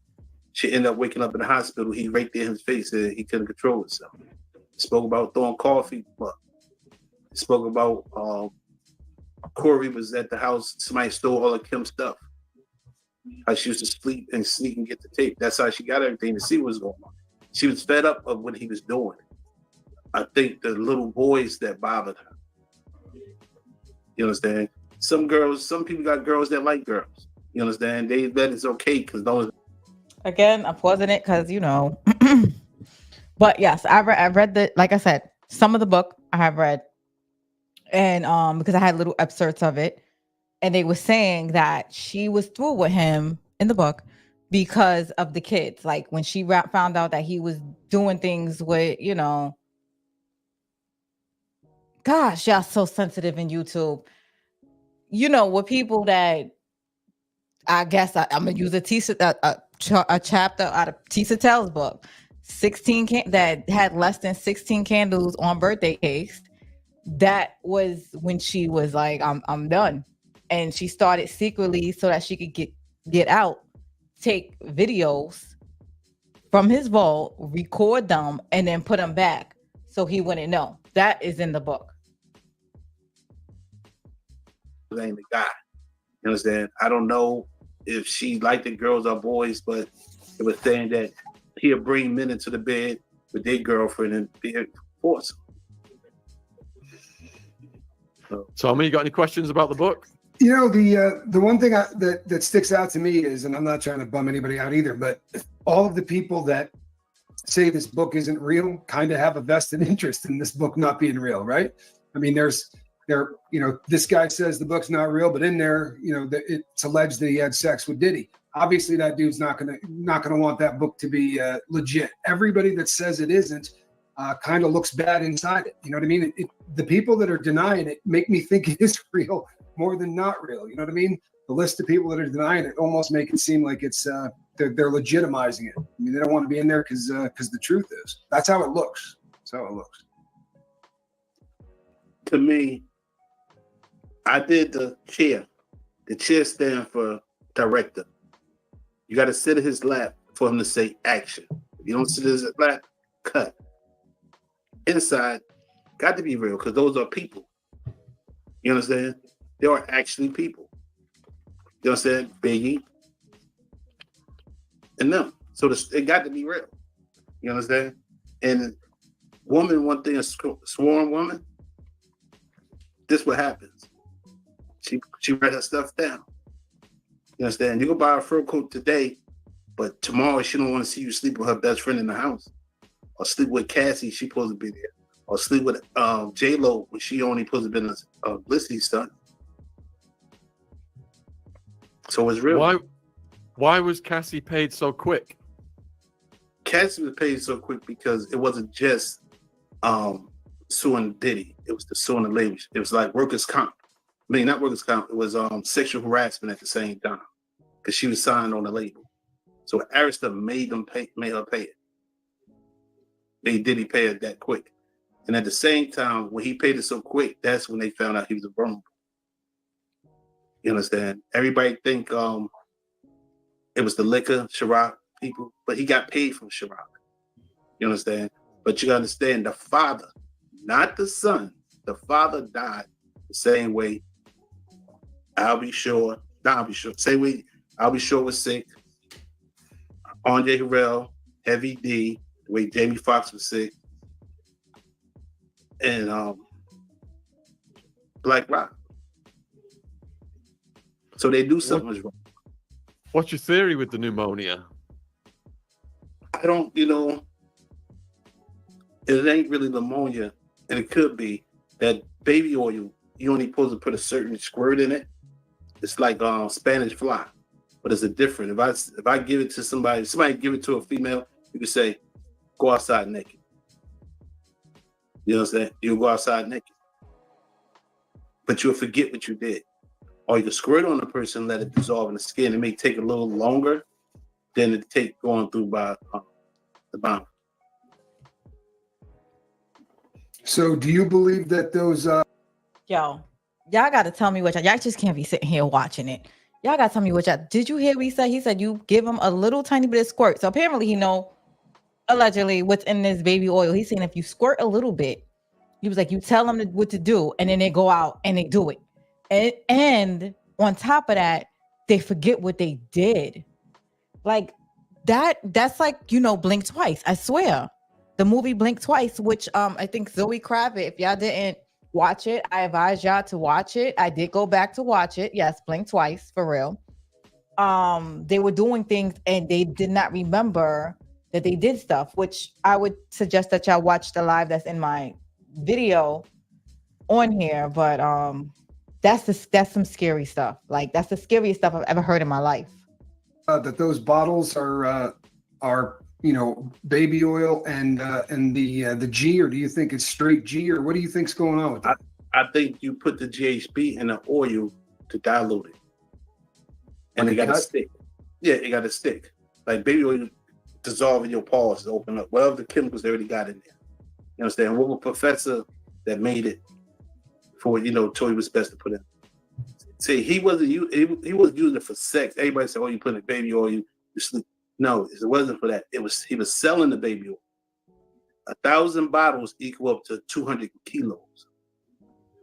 [SPEAKER 7] She ended up waking up in the hospital. He right there in his face and he couldn't control himself. It spoke about throwing coffee. It spoke about Corey was at the house. Somebody stole all of Kim's stuff. How she used to sleep and sneak and get the tape. That's how she got everything to see what was going on. She was fed up of what he was doing. I think the little boys that bothered her. You understand? Some people got girls that like girls. You understand? That is okay because those.
[SPEAKER 2] Again, I'm pausing it because But yes, I read like I said, some of the book I have read, and because I had little excerpts of it, and they were saying that she was through with him in the book because of the kids. Like when she found out that he was doing things with, gosh, y'all so sensitive in YouTube. With people that I guess I'm gonna use a chapter out of Tisa Tell's book. 16 that had less than 16 candles on birthday cakes. That was when she was like, I'm done. And she started secretly so that she could get out, take videos from his vault, record them, and then put them back so he wouldn't know. That is in the book.
[SPEAKER 7] Ain't the guy. You understand? I don't know if she liked the girls or boys, but it was saying that he'll bring men into the bed with their girlfriend and be forced.
[SPEAKER 9] Tommy, you got any questions about the book?
[SPEAKER 10] The one thing that sticks out to me is, and I'm not trying to bum anybody out either, but all of the people that say this book isn't real kind of have a vested interest in this book not being real, right? I mean, this guy says the book's not real, but in there, it's alleged that he had sex with Diddy. Obviously, that dude's not gonna want that book to be legit. Everybody that says it isn't, kind of looks bad inside it. You know what I mean? The people that are denying it make me think it is real more than not real. You know what I mean? The list of people that are denying it almost make it seem like it's they're legitimizing it. I mean, they don't want to be in there because the truth is. That's how it looks. That's how it looks.
[SPEAKER 7] To me, I did the chair. The chair stands for director. You got to sit in his lap for him to say action. If you don't sit in his lap, cut. Inside, got to be real because those are people. You understand? They are actually people. You understand? Biggie and them. So it got to be real. You understand? And woman, one thing, a sworn woman, this what happens. She write her stuff down. You understand? You go buy a fur coat today, but tomorrow she don't want to see you sleep with her best friend in the house. Or sleep with Cassie, she supposed to be there. Or sleep with J-Lo when she only supposed to be in a Felicity stunt. So it's real.
[SPEAKER 9] Why was Cassie paid so quick?
[SPEAKER 7] Cassie was paid so quick because it wasn't just suing Diddy. It was the suing the label. It was like workers' comp. I mean, not workers' comp. It was sexual harassment at the same time because she was signed on the label. So Arista made her pay it. They Diddy pay it that quick. And at the same time, when he paid it so quick, that's when they found out he was a vulnerable. You understand? Everybody think it was the liquor, Ciroc people, but he got paid from Ciroc. You understand? But you gotta understand the father, not the son. The father died the same way. Same way I'll Be Sure was sick. Andre Harrell, Heavy D, the way Jamie Foxx was sick. And Black Rock. So they do something wrong.
[SPEAKER 9] What's your theory with the pneumonia?
[SPEAKER 7] I don't, it ain't really pneumonia, and it could be that baby oil, you only supposed to put a certain squirt in it. It's like Spanish fly, but it's a different. If I give it to somebody give it to a female, you could say, go outside naked. You know what I'm saying? You'll go outside naked. But you'll forget what you did. Or you can squirt on the person, let it dissolve in the skin. It may take a little longer than it take going through by the bomb.
[SPEAKER 10] So do you believe that those
[SPEAKER 2] Y'all gotta tell me y'all just can't be sitting here watching it. Y'all gotta tell me did you hear what he said? He said you give him a little tiny bit of squirt. So apparently he know allegedly what's in this baby oil. He's saying if you squirt a little bit, he was like, you tell them what to do, and then they go out and they do it. And on top of that, they forget what they did. Like that's like, Blink Twice. I swear. The movie Blink Twice, which I think Zoe Kravitz, if y'all didn't watch it, I advise y'all to watch it. I did go back to watch it. Yes, Blink Twice, for real. They were doing things and they did not remember that they did stuff, which I would suggest that y'all watch the live that's in my video on here. But that's some scary stuff. Like, that's the scariest stuff I've ever heard in my life.
[SPEAKER 10] That those bottles are baby oil and the G, or do you think it's straight G, or what do you think's going on with that?
[SPEAKER 7] I think you put the GHB in the oil to dilute it, and it got to stick. Yeah, it got to stick. Like baby oil dissolve in your pores to open up whatever the chemicals they already got in there. You understand? What was professor that made it for told you was best to put in? See, he wasn't using it for sex. Everybody said, "Oh, you put in baby oil, you sleep." No, it wasn't for that. He was selling the baby oil. 1,000 bottles equal up to 200 kilos.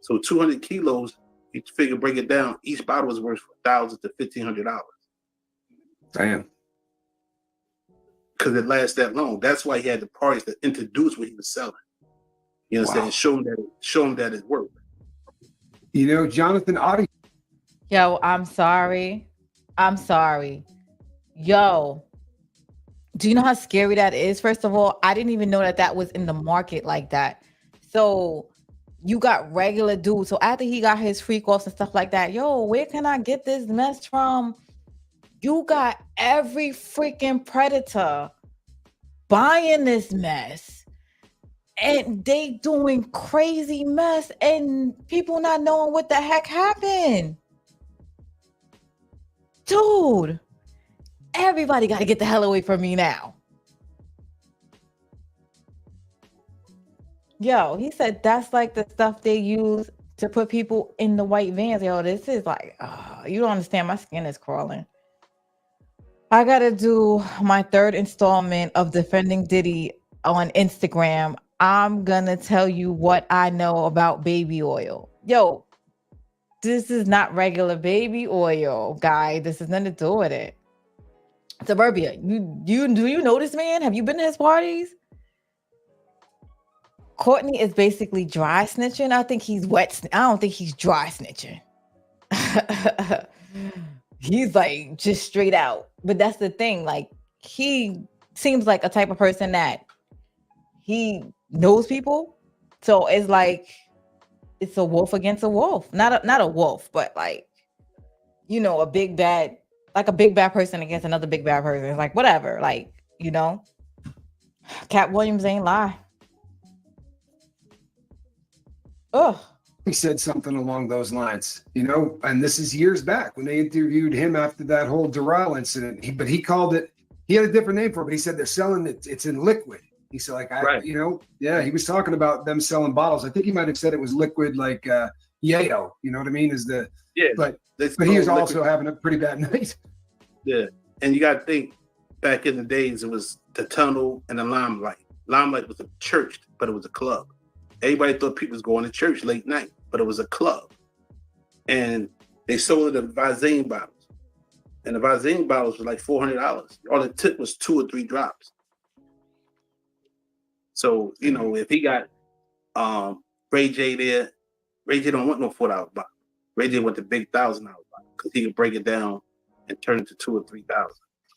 [SPEAKER 7] So 200 kilos, you figure break it down. Each bottle was worth $1,000 to $1,500.
[SPEAKER 10] Damn.
[SPEAKER 7] Because it lasts that long. That's why he had the parties to introduce what he was selling. You know what I'm saying? Show him that it worked.
[SPEAKER 10] Jonathan Oddie.
[SPEAKER 2] Yo, I'm sorry. Yo, do you know how scary that is? First of all, I didn't even know that was in the market like that. So you got regular dudes. So after he got his freak offs and stuff like that, yo, where can I get this mess from? You got every freaking predator buying this mess. and they doing crazy mess and people not knowing what the heck happened. Dude, everybody got to get the hell away from me now. Yo, he said that's like the stuff they use to put people in the white vans. Yo, this is like, you don't understand. My skin is crawling. I got to do my third installment of Defending Diddy on Instagram. I'm going to tell you what I know about baby oil. Yo, this is not regular baby oil, guy. This is nothing to do with it. Suburbia, do you know this man? Have you been to his parties? Courtney is basically dry snitching. I think he's wet. I don't think he's dry snitching. He's like just straight out. But that's the thing. Like, he seems like a type of person that he knows people. So it's like it's a wolf against a wolf. Not a wolf, but like, you know, a big bad person against another big bad person. It's like whatever. Like, you know, Cat Williams ain't lie. Oh,
[SPEAKER 10] he said something along those lines, you know, and this is years back when they interviewed him after that whole Doral incident. But he called it, he had a different name for it, but he said they're selling it, it's in liquid. He said, like, you know, yeah, he was talking about them selling bottles. I think he might have said it was liquid, like Yayo, you know what I mean? But he was also having a pretty bad night.
[SPEAKER 7] Yeah, and you got to think, back in the days, it was the Tunnel and the Limelight. Limelight was a church, but it was a club. Everybody thought people was going to church late night, but it was a club. And they sold it in Visine bottles. And the Visine bottles were like $400. All it took was 2 or 3 drops. So, you know, if he got Ray J there, Ray J don't want no $4 bottle. Ray J want the big $1,000 bottle because he could break it down and turn it to 2 or 3,000.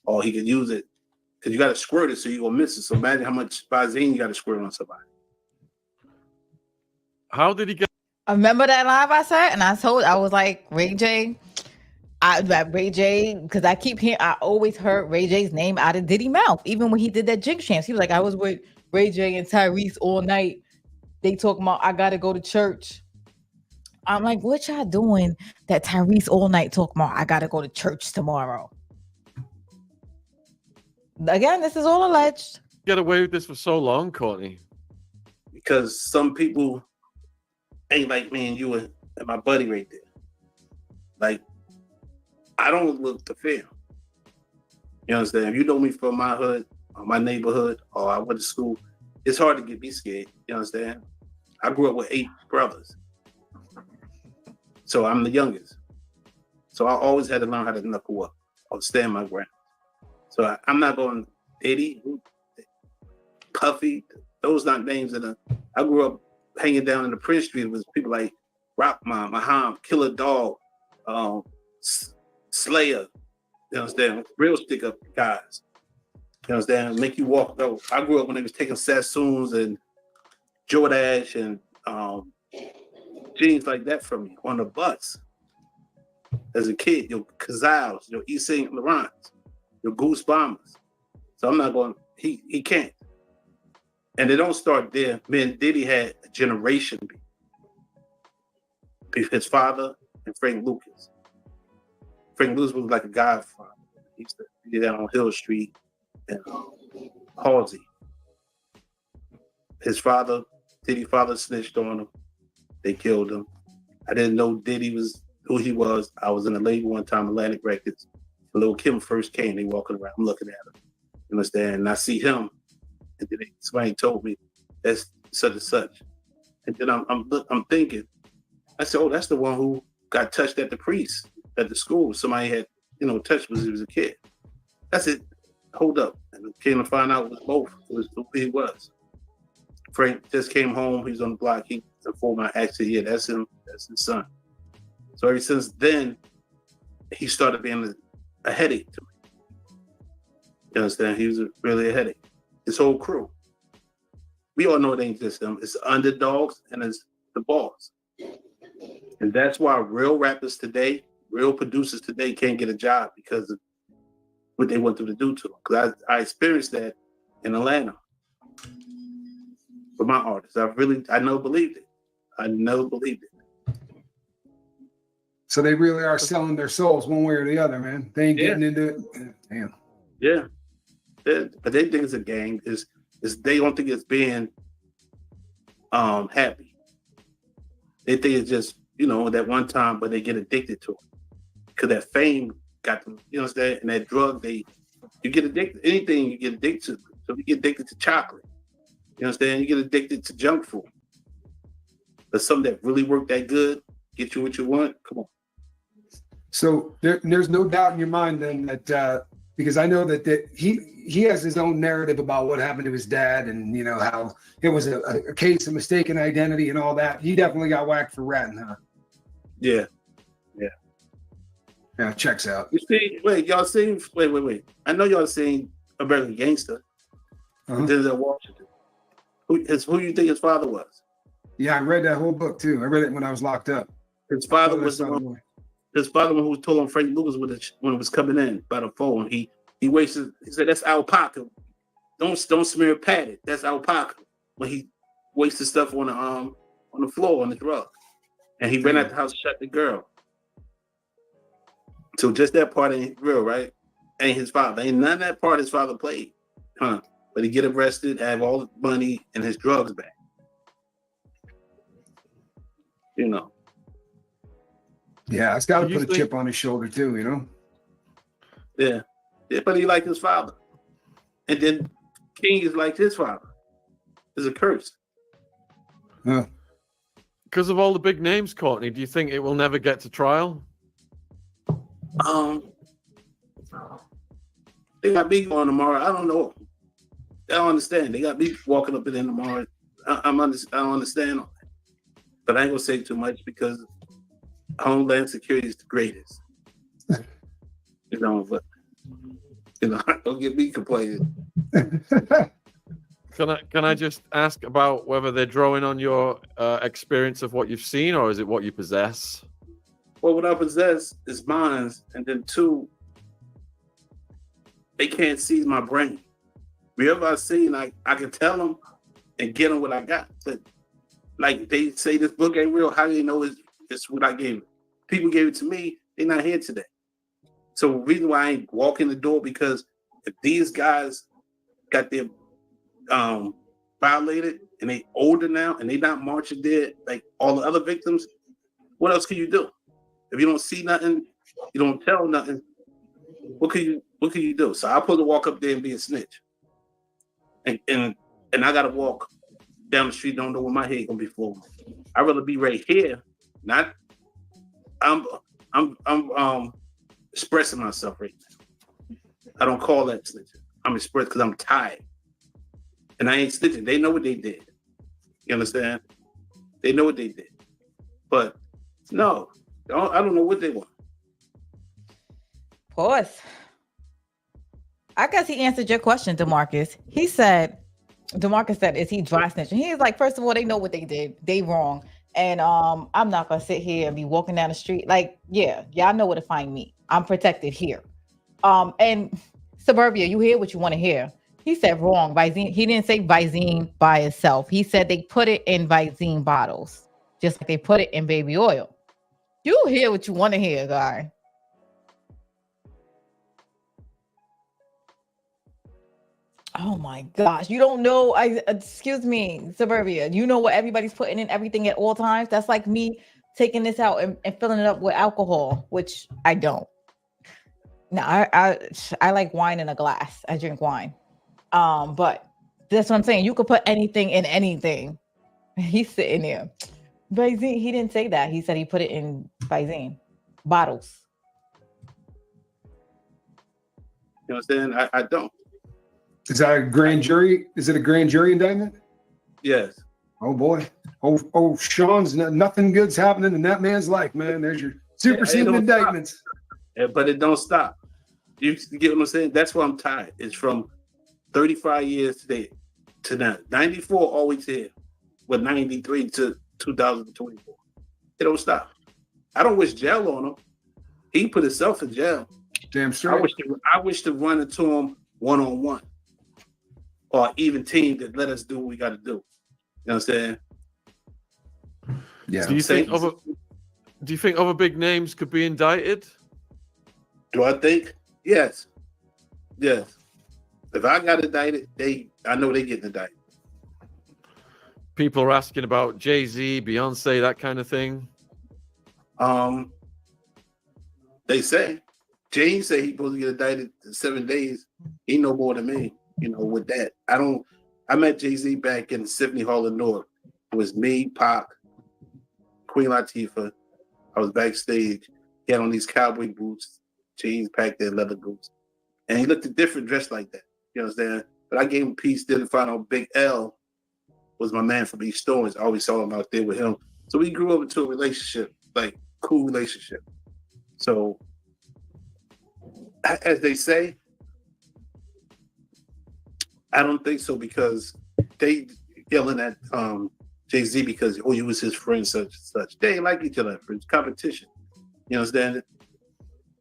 [SPEAKER 7] Or he could use it because you got to squirt it so you're going to miss it. So imagine how much Visine you got to squirt on somebody.
[SPEAKER 9] How did he get?
[SPEAKER 2] I remember that live I said, and I was like, Ray J, because I always heard Ray J's name out of Diddy mouth, even when he did that Jig Chance. He was like, I was with Ray J and Tyrese all night. They talking about I gotta go to church. I'm like, what y'all doing that Tyrese all night talking about I gotta go to church tomorrow? Again, this is all alleged.
[SPEAKER 9] Get away with this for so long, Courtney?
[SPEAKER 7] Because some people ain't like me and you and my buddy right there. Like, I don't look to fear. You understand? If you know me from my hood or my neighborhood or I went to school, it's hard to get me scared. You understand? I grew up with 8 brothers. So I'm the youngest. So I always had to learn how to knuckle up or stand my ground. So I'm not going Diddy, Puffy, those not names that I grew up hanging down in the Prince Street with people like Rockman, Maham, Killer Dog, Slayer, you understand? Real stick up guys. You understand? Make you walk though. I grew up when they was taking Sassoons and Jordache and jeans like that from me on the bus. As a kid, your Cazals, your Yves Saint Laurents, your Goose Bombers. So I'm not going, he can't. And they don't start there. Man, Diddy had a generation beef. His father and Frank Lucas. Frank Lucas was like a godfather. He used to be down on Hill Street and Halsey. His father, Diddy's father snitched on him. They killed him. I didn't know Diddy was who he was. I was in a label one time, Atlantic Records. Lil' Kim first came, they walking around, I'm looking at him. You understand? And I see him. And then somebody told me that's such and such. And then I'm thinking, I said, oh, that's the one who got touched at the priest at the school. Somebody had, touched when he was a kid. That's it. Hold up. And came to find out it was both. It was who he was. Frank just came home. He was on the block. He informed me, actually, yeah, that's him. That's his son. So ever since then, he started being a headache to me. You understand? He was really a headache. His whole crew. We all know it ain't just them. It's the underdogs and it's the boss. And that's why real rappers today, real producers today can't get a job because of what they want them to do to them. Because I experienced that in Atlanta. for my artists. I know believed it. I know believed it.
[SPEAKER 10] So they really are selling their souls one way or the other, man. They ain't getting into it. Damn.
[SPEAKER 7] Yeah. But they think it's a gang. Is they don't think it's being happy. They think it's just, that one time, but they get addicted to it. Because that fame got them, you understand? And that drug, you get addicted. Anything you get addicted to. So you get addicted to chocolate. You understand? You get addicted to junk food. But something that really worked that good, get you what you want, come on.
[SPEAKER 10] So there's no doubt in your mind then that because I know that he has his own narrative about what happened to his dad and how it was a case of mistaken identity and all that. He definitely got whacked for ratting, huh?
[SPEAKER 7] Yeah.
[SPEAKER 10] Yeah, checks out.
[SPEAKER 7] You see, y'all seen? Wait. I know y'all seen American Gangster. Denzel Washington. Who you think his father was?
[SPEAKER 10] Yeah, I read that whole book too. I read it when I was locked up.
[SPEAKER 7] His father was the one. His father who was told on Frank Lucas when it was coming in by the phone. He wasted. He said that's alpaca. Don't smear padded. That's alpaca. When he wasted stuff on the floor on the rug, and he ran out the house, shut the girl. So just that part ain't real, right? Ain't his father. Ain't none of that part his father played, huh? But he get arrested, have all the money and his drugs back.
[SPEAKER 10] Yeah, it's got to put a chip on his shoulder too,
[SPEAKER 7] Yeah, but he liked his father, and then King is like his father. It's a curse.
[SPEAKER 9] Because of all the big names, Courtney, do you think it will never get to trial?
[SPEAKER 7] They got me going tomorrow. I don't know. I don't understand. They got me walking up in there tomorrow. I don't understand all that. But I ain't gonna say too much because Homeland Security is the greatest. But don't get me complaining.
[SPEAKER 9] Can I just ask about whether they're drawing on your experience of what you've seen, or is it what you possess?
[SPEAKER 7] Well, what I possess is mine, and then two, they can't seize my brain. Whatever I seen, I can tell them and get them what I got. But like they say, this book ain't real. How do they know it's what I gave them? People gave it to me. They're not here today. So the reason why I ain't walk in the door, because if these guys got their violated and they older now and they not marching there like all the other victims, what else can you do? If you don't see nothing, you don't tell nothing, what can you do? So I'm supposed to walk up there and be a snitch. And I gotta walk down the street, don't know where my head gonna be for. I'd rather be right here, not I'm expressing myself right now. I don't call that snitching. I'm expressing because I'm tired. And I ain't snitching. They know what they did. You understand? They know what they did. But no, I don't know what they want.
[SPEAKER 2] Pause. I guess he answered your question, DeMarcus. DeMarcus said, is he dry snitching? He's like, first of all, they know what they did. They wrong. And I'm not gonna sit here and be walking down the street. Like, y'all know where to find me. I'm protected here. And Suburbia, you hear what you want to hear. He said wrong. Visine. He didn't say Visine by itself. He said they put it in Visine bottles, just like they put it in baby oil. You hear what you want to hear, guy. Oh my gosh. You don't know. Excuse me, Suburbia. You know what everybody's putting in everything at all times? That's like me taking this out and filling it up with alcohol, which I don't. No, I like wine in a glass. I drink wine. But that's what I'm saying. You could put anything in anything. He's sitting there. Visine, he didn't say that. He said he put it in Visine bottles.
[SPEAKER 7] You understand? I don't.
[SPEAKER 10] Is that a grand jury? Is it a grand jury indictment?
[SPEAKER 7] Yes.
[SPEAKER 10] Oh boy. Oh, Sean's nothing good's happening in that man's life, man. There's your superseding indictments.
[SPEAKER 7] Yeah, but it don't stop. You get what I'm saying? That's why I'm tired. It's from 35 years today to now. 94 all the way to here. But 93 to 2024. It don't stop. I don't wish jail on him. He put himself in jail.
[SPEAKER 10] Damn straight.
[SPEAKER 7] I wish to run into him one-on-one. Or even team that let us do what we got to do. what I'm saying?
[SPEAKER 10] Yeah.
[SPEAKER 9] Do you think other big names could be indicted?
[SPEAKER 7] Do I think? Yes. Yes. If I got indicted, I know they get indicted.
[SPEAKER 9] People are asking about Jay-Z, Beyonce, that kind of thing.
[SPEAKER 7] They say. James say he's supposed to get indicted in 7 days. He know more than me, with that. I met Jay-Z back in Symphony Hall in Newark. It was me, Pac, Queen Latifah. I was backstage. He had on these cowboy boots, jeans packed in leather boots. And he looked different dressed like that. You understand? But I gave him peace, didn't find out Big L was my man from East Stones. I always saw him out there with him. So we grew up into a relationship, like cool relationship. So as they say, I don't think so, because they yelling at Jay-Z because, you was his friend, such and such. They ain't like each other. It's competition. You understand?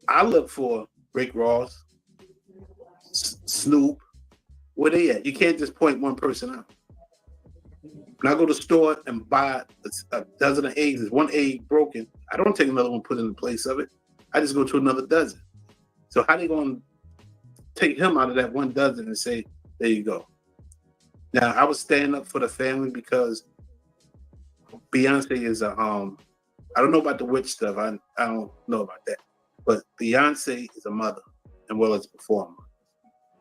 [SPEAKER 7] I look for Rick Ross, Snoop. Where they at? You can't just point one person out. When I go to the store and buy a dozen of eggs, there's one egg broken, I don't take another one, put in the place of it. I just go to another dozen. So how they going to take him out of that one dozen and say, there you go? Now, I was standing up for the family because Beyonce is I don't know about the witch stuff. I don't know about that. But Beyonce is a mother and well as a performer.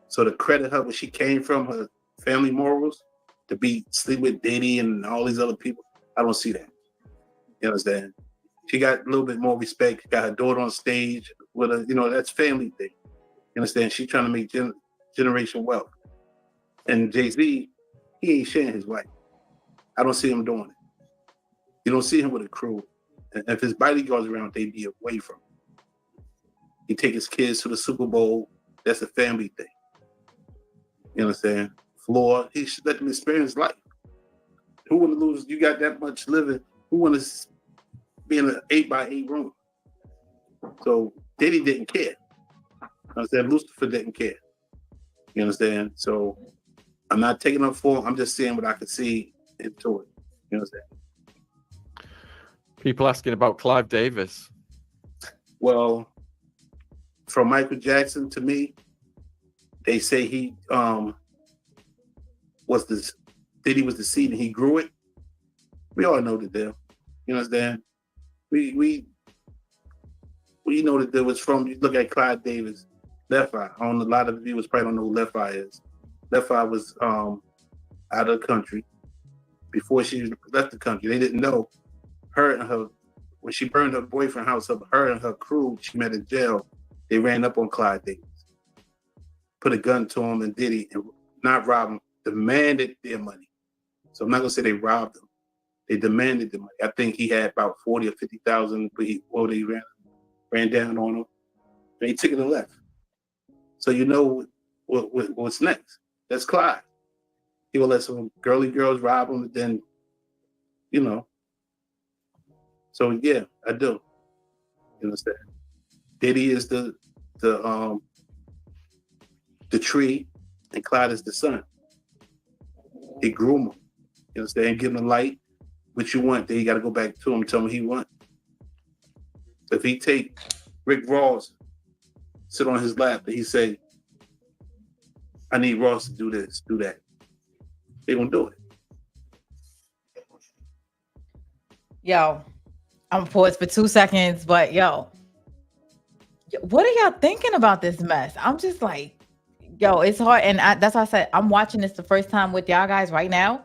[SPEAKER 7] So to credit her where she came from, her family morals, to be sleep with Diddy and all these other people, I don't see that. You understand? She got a little bit more respect. Got her daughter on stage with her. That's family thing. You understand? She's trying to make generation wealth. And Jay-Z, he ain't sharing his wife. I don't see him doing it. You don't see him with a crew. And if his bodyguards around, they'd be away from him. He take his kids to the Super Bowl. That's a family thing. You understand? Floor, he should let them experience life. Who want to lose? You got that much living. Who want to be in an 8x8 room? So Diddy didn't care. You understand? Lucifer didn't care. You understand? So I'm not taking up for him. I'm just seeing what I can see into it. You understand?
[SPEAKER 9] People asking about Clive Davis.
[SPEAKER 7] Well, from Michael Jackson to me, they say he Diddy was the seed and he grew it. We all know the deal. You understand? We know that there was from, you look at Clive Davis, Left Eye. A lot of viewers probably don't know who Left Eye is. Left Eye was out of the country. Before she left the country, they didn't know her and her, when she burned her boyfriend's house up, her and her crew, she met in jail, they ran up on Clive Davis, put a gun to him and Diddy, and not rob him, demanded their money. So I'm not gonna say they robbed him. They demanded the money. I think he had about 40 or 50,000, but they ran down on him. And he took it and left. So you know what's next. That's Clive. He will let some girly girls rob him, and then, So yeah, I do. You understand? Diddy is the tree, and Clyde is the sun. He grew him. You understand? Give him the light. What you want, then you got to go back to him, tell him what he want. If he take Rick Ross, sit on his lap, and he say, I need Ross to do this, do that, they gonna do it.
[SPEAKER 2] Yo, I'm gonna pause for 2 seconds, but yo, what are y'all thinking about this mess? I'm just like, yo, it's hard. And that's why I said I'm watching this the first time with y'all guys right now.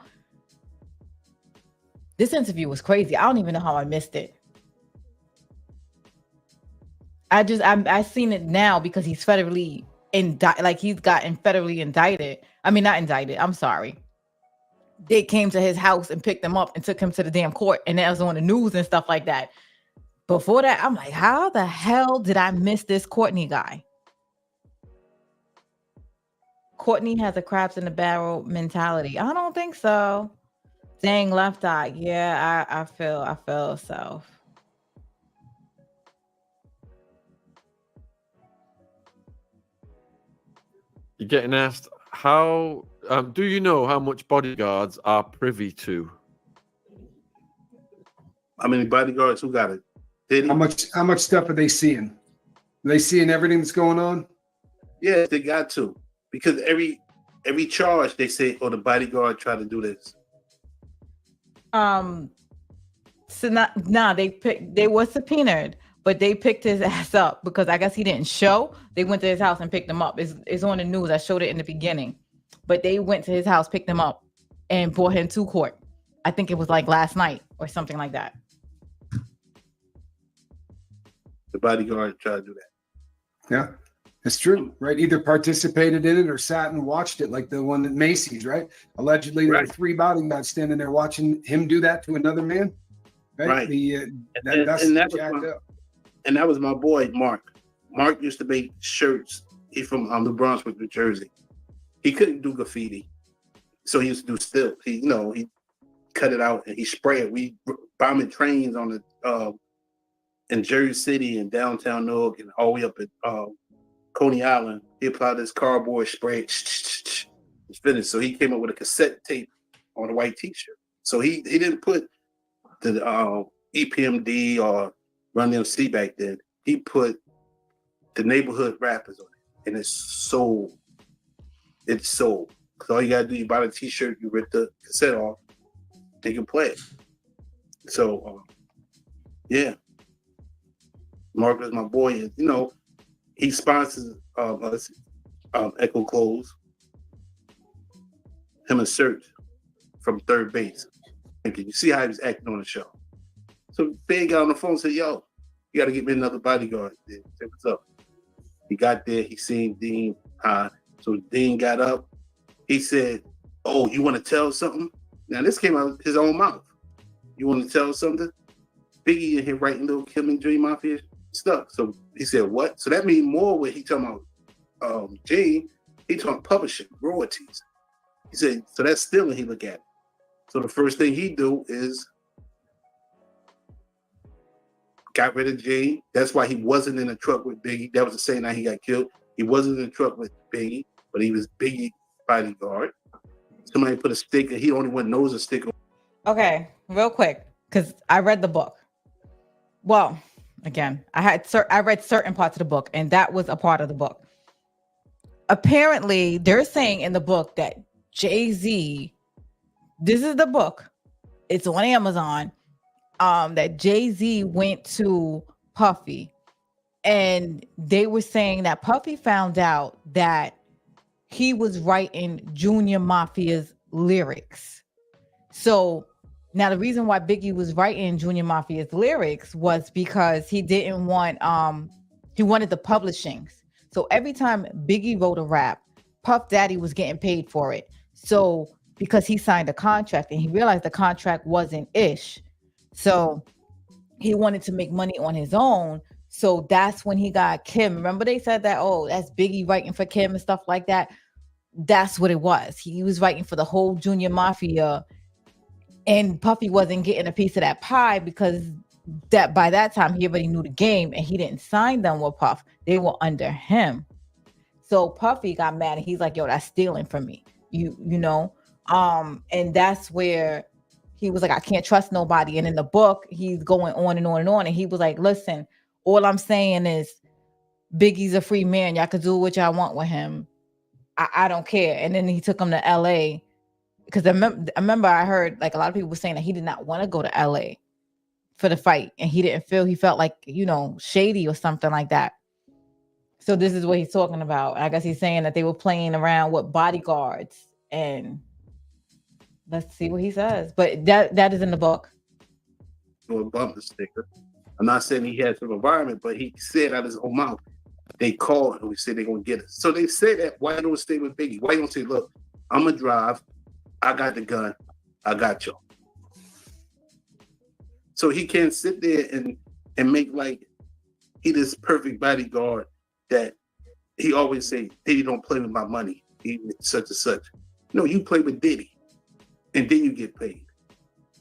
[SPEAKER 2] This interview was crazy. I don't even know how I missed it. I seen it now because he's federally he's gotten federally indicted. I mean, not indicted. I'm sorry. They came to his house and picked him up and took him to the damn court, and that was on the news and stuff like that. Before that, I'm like, how the hell did I miss this Courtney guy? Courtney has a crabs in the barrel mentality. I don't think so. Dang, Left Eye. Yeah, I feel so.
[SPEAKER 9] You're getting asked how do you know how much bodyguards are privy to?
[SPEAKER 7] How many bodyguards who got it? Did he?
[SPEAKER 10] How much stuff are they seeing? Are they seeing everything that's going on?
[SPEAKER 7] Yeah, they got to, because every charge they say, oh, the bodyguard tried to do this.
[SPEAKER 2] So they were subpoenaed, but they picked his ass up because I guess he didn't show. They went to his house and picked him up. It's on the news. I showed it in the beginning, but they went to his house, picked him up, and brought him to court. I think it was like last night or something like that.
[SPEAKER 7] The bodyguard tried to do that.
[SPEAKER 10] Yeah, it's true, right? Either participated in it or sat and watched it, like the one at Macy's, right? Allegedly, there were 3 bodyguards standing there watching him do that to another man. Right.
[SPEAKER 7] And that was my boy, Mark. Mark used to make shirts. He's from New Brunswick, New Jersey. He couldn't do graffiti, so he used to do still. He cut it out and he sprayed it. We bombing trains on the in Jersey City and downtown Newark and all the way up at Coney Island. He applied this cardboard spray. It's finished. So he came up with a cassette tape on a white T-shirt. So he didn't put the EPMD or Run DMC back then. He put the neighborhood rappers on it, and it's sold. It's sold. Because all you gotta do, you buy the T-shirt, you rip the cassette off, they can play it. So, yeah. Mark is my boy, and he sponsors us, Echo Clothes. Him and Serge from Third Base. And you see how he was acting on the show. So Big got on the phone and said, yo, you got to get me another bodyguard. Say, what's up? He got there. He seen Dean. So Dean got up. He said, oh, you want to tell something? Now, this came out of his own mouth. You want to tell something? Biggie in here writing little Kim and Dream Mafia stuff. So he said, what? So that means more what he talking about Gene. He talking publishing, royalties. He said, so that's stealing he look at. So the first thing he do is got rid of Gene. That's why he wasn't in a truck with Biggie. That was the same night he got killed. He wasn't in a truck with Biggie, but he was Biggie's bodyguard. Somebody put a sticker. He only one knows a sticker.
[SPEAKER 2] Okay, real quick, because I read the book. Well, again, I read certain parts of the book, and that was a part of the book. Apparently, they're saying in the book that Jay-Z, this is the book, it's on Amazon, that Jay-Z went to Puffy, and they were saying that Puffy found out that he was writing Junior Mafia's lyrics. So now the reason why Biggie was writing Junior Mafia's lyrics was because he didn't want, he wanted the publishings. So every time Biggie wrote a rap, Puff Daddy was getting paid for it. So because he signed a contract and he realized the contract wasn't ish. So he wanted to make money on his own. So that's when he got Kim. Remember they said that, oh, that's Biggie writing for Kim and stuff like that. That's what it was. He was writing for the whole Junior Mafia, and Puffy wasn't getting a piece of that pie because that by that time he already knew the game and he didn't sign them with Puff. They were under him. So Puffy got mad and he's like, yo, that's stealing from me. You know? And that's where he was like, I can't trust nobody. And in the book, he's going on and on and on. And he was like, listen, all I'm saying is Biggie's a free man. Y'all could do what y'all want with him. I don't care. And then he took him to LA because I remember I heard like a lot of people were saying that he did not want to go to LA for the fight. And he felt like, shady or something like that. So this is what he's talking about. I guess he's saying that they were playing around with bodyguards, and let's see what he says. But that is in the book.
[SPEAKER 7] A bumper sticker. I'm not saying he had some environment, but he said out of his own mouth, they called and we said they're going to get us. So they say that, why don't stay with Biggie? Why don't say, look, I'm going to drive. I got the gun. I got y'all. So he can't sit there and make like he this perfect bodyguard that he always say, Diddy don't play with my money. He such and such. No, you play with Diddy and then you get paid.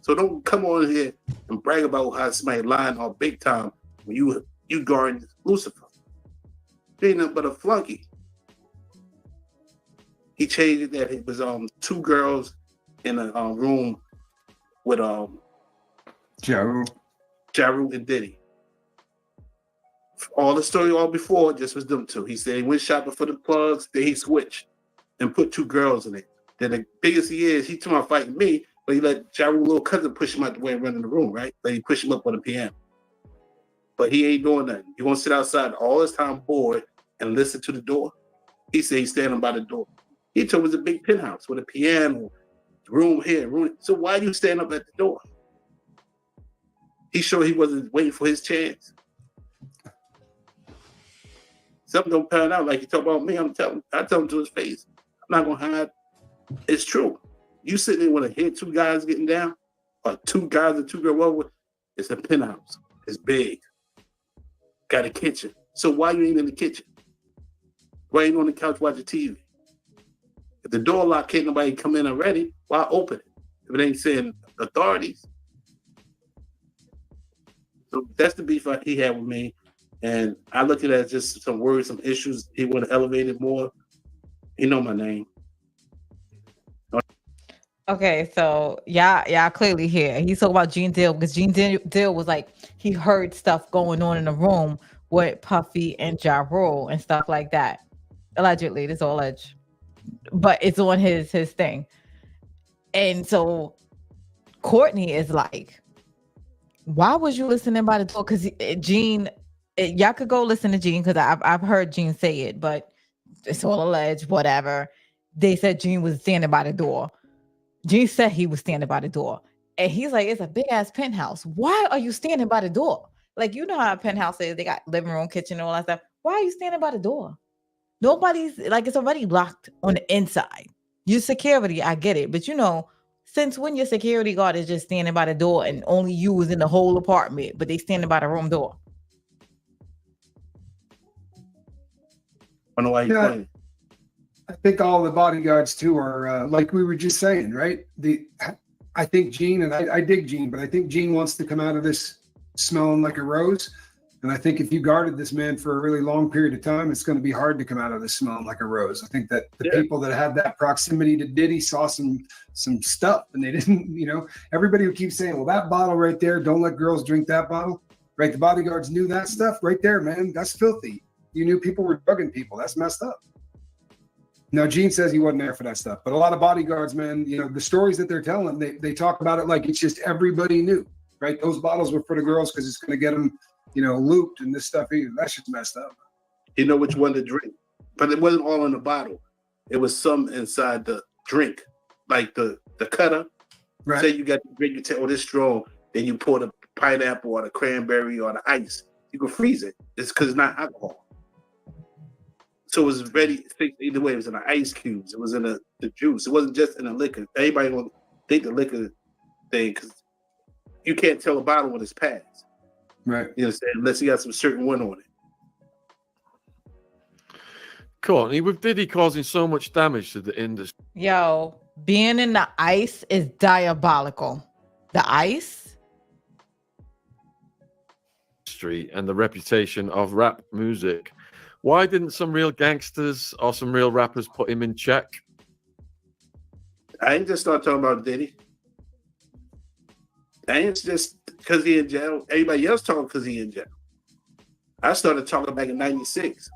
[SPEAKER 7] So don't come on here and brag about how somebody lying all big time when you guarding Lucifer. He ain't nothing but a flunky. He changed it that it was two girls in a room with
[SPEAKER 10] Ja
[SPEAKER 7] Rule and Diddy. All the story all before just was them two. He said he went shopping for the plugs, then he switched and put two girls in it. Then the biggest he is, he took out fighting me, but he let Ja Rule's little cousin push him out the way and run in the room, right? But he pushed him up on the piano. But he ain't doing nothing. He gonna sit outside all this time bored and listen to the door. He said he's standing by the door. He told us a big penthouse with a piano, room here, room. So why you stand up at the door? He sure he wasn't waiting for his chance. Something don't pan out like you talk about me. I tell him to his face. I'm not gonna hide. It's true. You sitting there with a head, two guys getting down, or two guys and two girls. It's a penthouse. It's big. Got a kitchen. So why you ain't in the kitchen? Why ain't on the couch watching TV? If the door locked, can't nobody come in already. Why open it? If it ain't saying authorities. So that's the beef he had with me. And I look at it as just some words, some issues. He would have elevated more. He know my name.
[SPEAKER 2] Okay, so y'all clearly here. He's talking about Gene Deal because Gene Deal was like he heard stuff going on in the room with Puffy and Ja Rule and stuff like that. Allegedly, this all alleged, but it's on his thing. And so Courtney is like, why was you listening by the door? Because Gene, y'all could go listen to Gene because I've heard Gene say it, but it's all alleged. Whatever. They said Gene was standing by the door. Gene said he was standing by the door. And he's like, it's a big ass penthouse. Why are you standing by the door? Like, you know how a penthouse is, they got living room, kitchen, and all that stuff. Why are you standing by the door? Nobody's like, it's already locked on the inside. Your security, I get it. But you know, since when your security guard is just standing by the door and only you was in the whole apartment, but they standing by the room door?
[SPEAKER 7] I don't know why you're playing.
[SPEAKER 10] I think all the bodyguards too are like we were just saying, right? I think Gene, and I dig Gene, but I think Gene wants to come out of this smelling like a rose. And I think if you guarded this man for a really long period of time, it's going to be hard to come out of this smelling like a rose. I think that the people that had that proximity to Diddy saw some stuff, and they didn't, everybody who keeps saying, well, that bottle right there, don't let girls drink that bottle, right? The bodyguards knew that stuff right there, man. That's filthy. You knew people were drugging people. That's messed up. Now, Gene says he wasn't there for that stuff, but a lot of bodyguards, man, the stories that they're telling, they talk about it like it's just everybody knew, right? Those bottles were for the girls because it's going to get them, looped and this stuff. That's just messed up.
[SPEAKER 7] You know which one to drink, but it wasn't all in the bottle. It was some inside the drink, like the cutter.
[SPEAKER 10] Right.
[SPEAKER 7] Say you got the drink, you take this strong, then you pour the pineapple or the cranberry or the ice. You can freeze it. It's because it's not alcohol. So it was ready. Either way, it was in the ice cubes. It was in the juice. It wasn't just in the liquor. Everybody will think the liquor thing because you can't tell a bottle when it's passed.
[SPEAKER 10] Right.
[SPEAKER 7] You understand? Unless you got some certain one on it.
[SPEAKER 9] Courtney, with Diddy causing so much damage to the industry.
[SPEAKER 2] Yo, being in the ice is diabolical. The ice?
[SPEAKER 9] And the reputation of rap music. Why didn't some real gangsters or some real rappers put him in check?
[SPEAKER 7] I ain't just start talking about Diddy. I ain't just because he in jail. Everybody else talking because he in jail. I started talking back in '96,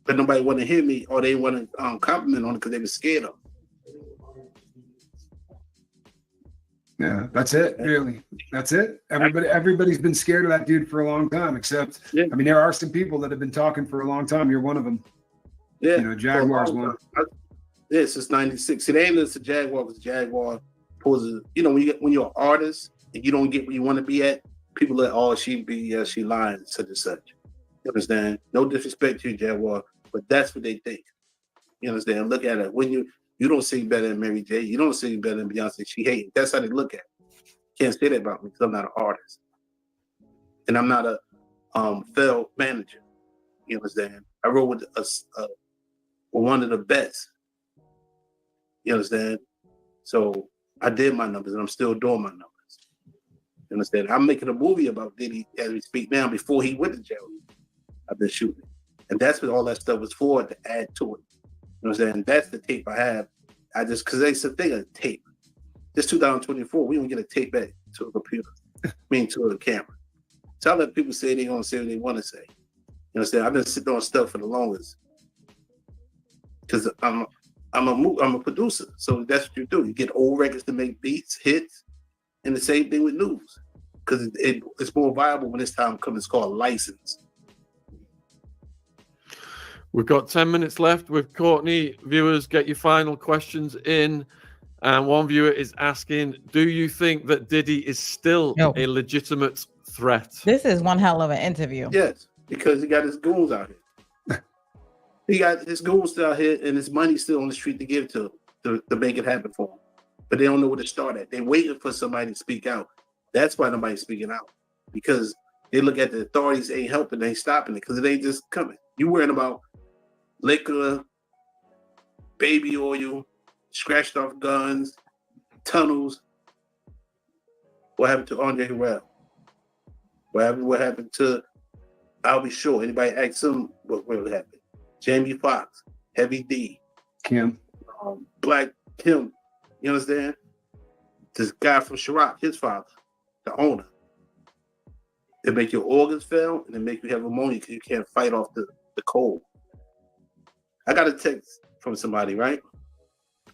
[SPEAKER 7] but nobody wanted to hear me or they want to compliment on it because they were scared of him.
[SPEAKER 10] Yeah, that's it. Really, that's it. Everybody's been scared of that dude for a long time. Except, I mean, there are some people that have been talking for a long time. You're one of them.
[SPEAKER 7] Yeah,
[SPEAKER 10] Jaguar's one.
[SPEAKER 7] Yeah, since '96. See, they ain't listen to Jaguar because Jaguar poses. When you're an artist and you don't get where you want to be at, people like, oh, she lying, such and such. You understand? No disrespect to you, Jaguar, but that's what they think. You understand? Look at it. When you don't sing better than Mary J. You don't sing better than Beyonce. She hates. That's how they look at it. Can't say that about me because I'm not an artist. And I'm not a failed manager. You understand? I wrote with one of the best. You understand? So I did my numbers and I'm still doing my numbers. You understand? I'm making a movie about Diddy as we speak now before he went to jail. I've been shooting. And that's what all that stuff was for, to add to it. know what I'm saying? That's the tape I have. I just, because they said they got a tape. This 2024, we don't get a tape back to a computer, to a camera. So I let people say they're going to say what they want to say. You know what I'm saying? I've been sitting on stuff for the longest. Because I'm a producer. So that's what you do. You get old records to make beats, hits, and the same thing with news. Because it's more viable when this time comes. It's called license.
[SPEAKER 9] We've got 10 minutes left with Courtney. Viewers, get your final questions in. And one viewer is asking, do you think that Diddy is still a legitimate threat?
[SPEAKER 2] This is one hell of an interview.
[SPEAKER 7] Yes, because he got his goons out here. He got his goons out here and his money still on the street to give to make it happen for him. But they don't know where to start at. They're waiting for somebody to speak out. That's why nobody's speaking out. Because they look at the authorities ain't helping, they ain't stopping it because it ain't just coming. You worrying about liquor, baby oil, scratched off guns, tunnels. What happened to Andre Harrell? What happened to, I'll be sure, anybody ask him what really happened? Jamie Foxx, Heavy D,
[SPEAKER 10] Kim,
[SPEAKER 7] Black Kim, you understand? This guy from Chirac, his father, the owner. They make your organs fail and they make you have pneumonia because you can't fight off the cold. I got a text from somebody, right?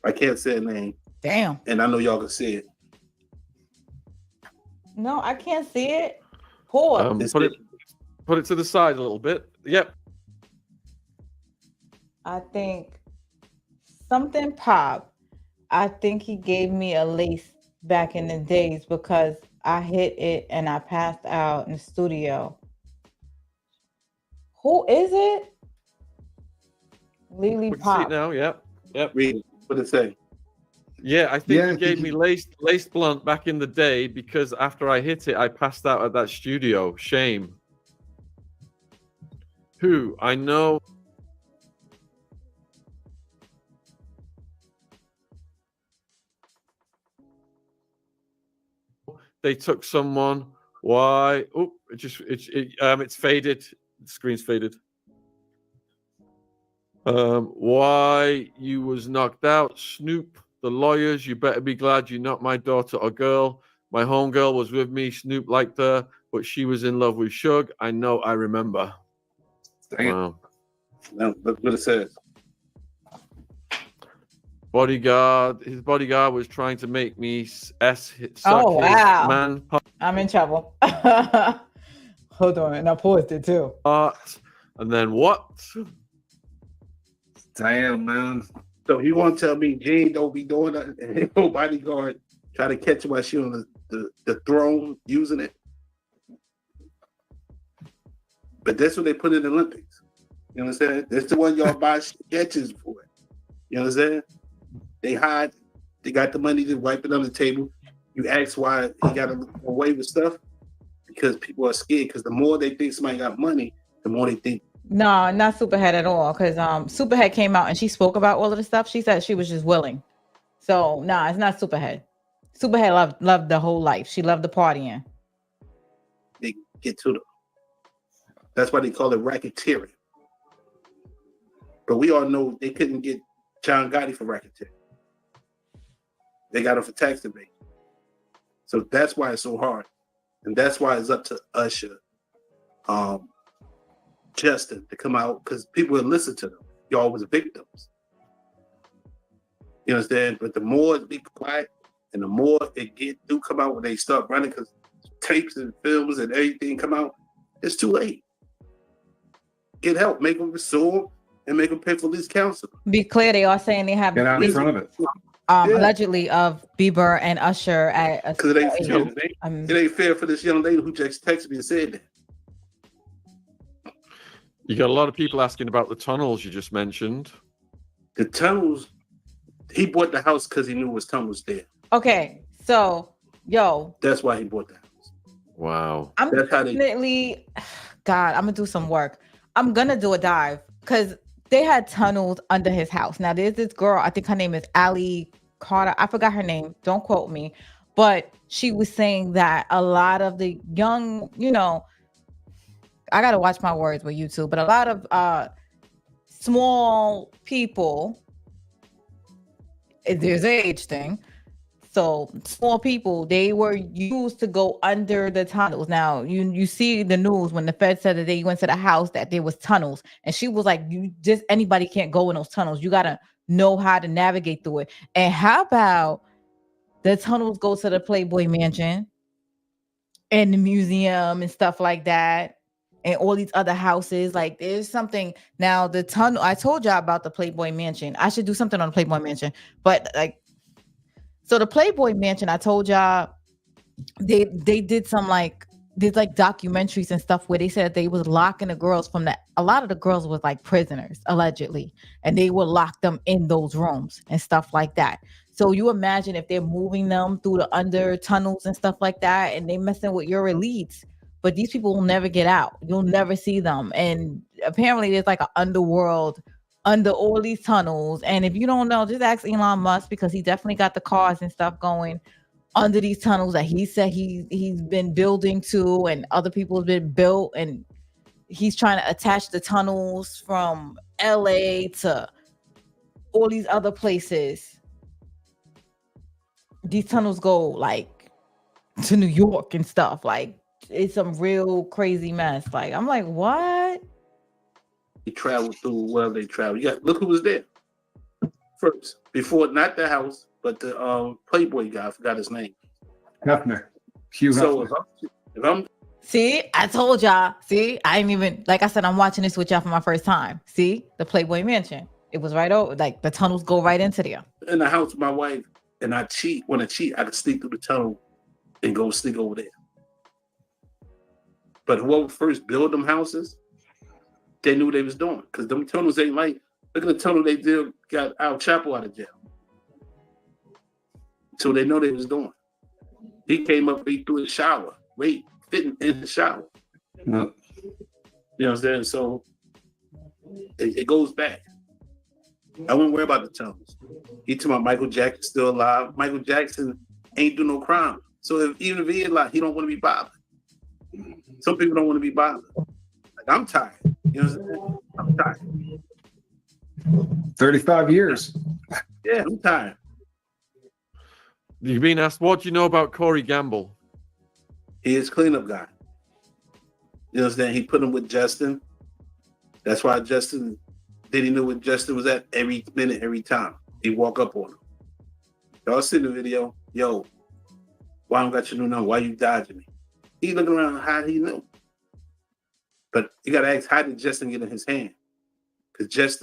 [SPEAKER 7] I can't say a name.
[SPEAKER 2] Damn.
[SPEAKER 7] And I know y'all can see it.
[SPEAKER 2] No, I can't see it. Pause.
[SPEAKER 9] Put it to the side a little bit. Yep.
[SPEAKER 2] I think something popped. I think he gave me a lace back in the days because I hit it and I passed out in the studio. Who is it? Lily
[SPEAKER 9] We can see
[SPEAKER 2] Pop.
[SPEAKER 9] it now. Yep.
[SPEAKER 7] Read it. What did it say?
[SPEAKER 9] Yeah, I think he gave me laced blunt back in the day because after I hit it, I passed out at that studio. Shame. Who? I know. They took someone. Why? Oh, it's faded. The screen's faded. Why you was knocked out? Snoop, the lawyers. You better be glad you're not my daughter or girl. My homegirl was with me. Snoop liked her, but she was in love with Suge. I know. I remember.
[SPEAKER 7] Damn.
[SPEAKER 9] Wow.
[SPEAKER 7] No, look what it says.
[SPEAKER 2] Oh,
[SPEAKER 9] was trying to make me suck
[SPEAKER 2] wow.
[SPEAKER 9] his man
[SPEAKER 2] I'm in trouble. Hold on. And I paused it too.
[SPEAKER 9] part. And then what?
[SPEAKER 10] Damn, man.
[SPEAKER 7] So you want to tell me Jane don't be doing that and ain't no bodyguard try to catch her while she on the throne using it? But that's what they put in the Olympics. You understand? That's the one y'all buy sketches for it. You understand? They hide. They got the money to wipe it on the table. You ask why he got away with stuff? Because people are scared. Because the more they think somebody got money, the more they think.
[SPEAKER 2] No, not Superhead at all. Because Superhead came out and she spoke about all of the stuff. She said she was just willing. So nah, it's not Superhead. Superhead loved the whole life. She loved the partying.
[SPEAKER 7] They get to them. That's why they call it racketeering. But we all know they couldn't get John Gotti for racketeering. They got him for tax evasion. So that's why it's so hard. And that's why it's up to Usher, Justin to come out because people would listen to them. Y'all was victims. You understand? But the more it be quiet and the more it do come out when they start running because tapes and films and everything come out, it's too late. Get help, make them sue them and make them pay for least counsel.
[SPEAKER 2] Be clear, they are saying they have
[SPEAKER 10] Get out in front of it.
[SPEAKER 2] allegedly of Bieber and Usher at
[SPEAKER 7] Because it ain't fair. It ain't fair for this young lady who just texted me and said that.
[SPEAKER 9] You got a lot of people asking about the tunnels you just mentioned.
[SPEAKER 7] The tunnels, he bought the house because he knew his tunnels there.
[SPEAKER 2] Okay, so
[SPEAKER 7] that's why he bought the house.
[SPEAKER 9] Wow.
[SPEAKER 2] I'm definitely, God, I'm gonna do some work. I'm gonna do a dive because they had tunnels under his house. Now there's this girl, I think her name is Allie Carter. I forgot her name. Don't quote me. But she was saying that a lot of the young, I got to watch my words with YouTube, but a lot of small people, there's an age thing. So small people, they were used to go under the tunnels. Now you see the news when the Fed said that they went to the house that there was tunnels, and she was like, "You just anybody can't go in those tunnels. You gotta know how to navigate through it." And how about the tunnels go to the Playboy Mansion and the museum and stuff like that, and all these other houses? Like there's something now. The tunnel. I told y'all about the Playboy Mansion. I should do something on the Playboy Mansion, but like. So the Playboy Mansion, I told y'all, they did some there's like documentaries and stuff where they said they was locking the girls a lot of the girls was like prisoners allegedly, and they would lock them in those rooms and stuff like that. So you imagine if they're moving them through the under tunnels and stuff like that, and they messing with your elites, but these people will never get out. You'll never see them. And apparently there's like an underworld under all these tunnels. And if you don't know, just ask Elon Musk, because he definitely got the cars and stuff going under these tunnels that he said he's been building to, and other people have been built, and he's trying to attach the tunnels from LA to all these other places. These tunnels go like to New York and stuff. Like it's some real crazy mess. Like I'm like, what?
[SPEAKER 7] They traveled through wherever they traveled. You got look who was there first, before not the house, but the Playboy guy. I forgot his name.
[SPEAKER 10] Hefner. Hugh
[SPEAKER 7] So
[SPEAKER 10] Hefner.
[SPEAKER 7] if I'm
[SPEAKER 2] See, I told y'all. See, I ain't even, like I said, I'm watching this with y'all for my first time. See, the Playboy Mansion. It was right over, like the tunnels go right into there.
[SPEAKER 7] in the house with my wife and I want to cheat, I could sneak through the tunnel and go sneak over there. But whoever first built them houses, they knew what they was doing, because them tunnels ain't like, look at the tunnel they did, got Al Chapo out of jail. So they know they was doing. He came up, he threw a shower, fitting in the shower.
[SPEAKER 10] No.
[SPEAKER 7] You know what I'm saying? So it goes back. I wouldn't worry about the tunnels. He talking about Michael Jackson still alive. Michael Jackson ain't do no crime. So even if he is alive, he don't want to be bothered. Some people don't want to be bothered. Like, I'm tired. You know what I'm saying? I'm tired.
[SPEAKER 10] 35 years.
[SPEAKER 7] Yeah, I'm tired.
[SPEAKER 9] You've been asked, what do you know about Corey Gamble?
[SPEAKER 7] He is cleanup guy. You know what I'm saying? He put him with Justin. That's why Justin didn't know where Justin was at every minute, every time. He walk up on him. Y'all see the video? Yo, why I don't got your new number? Why you dodging me? He looking around, how did he know? But you got to ask, how did Justin get in his hand? Because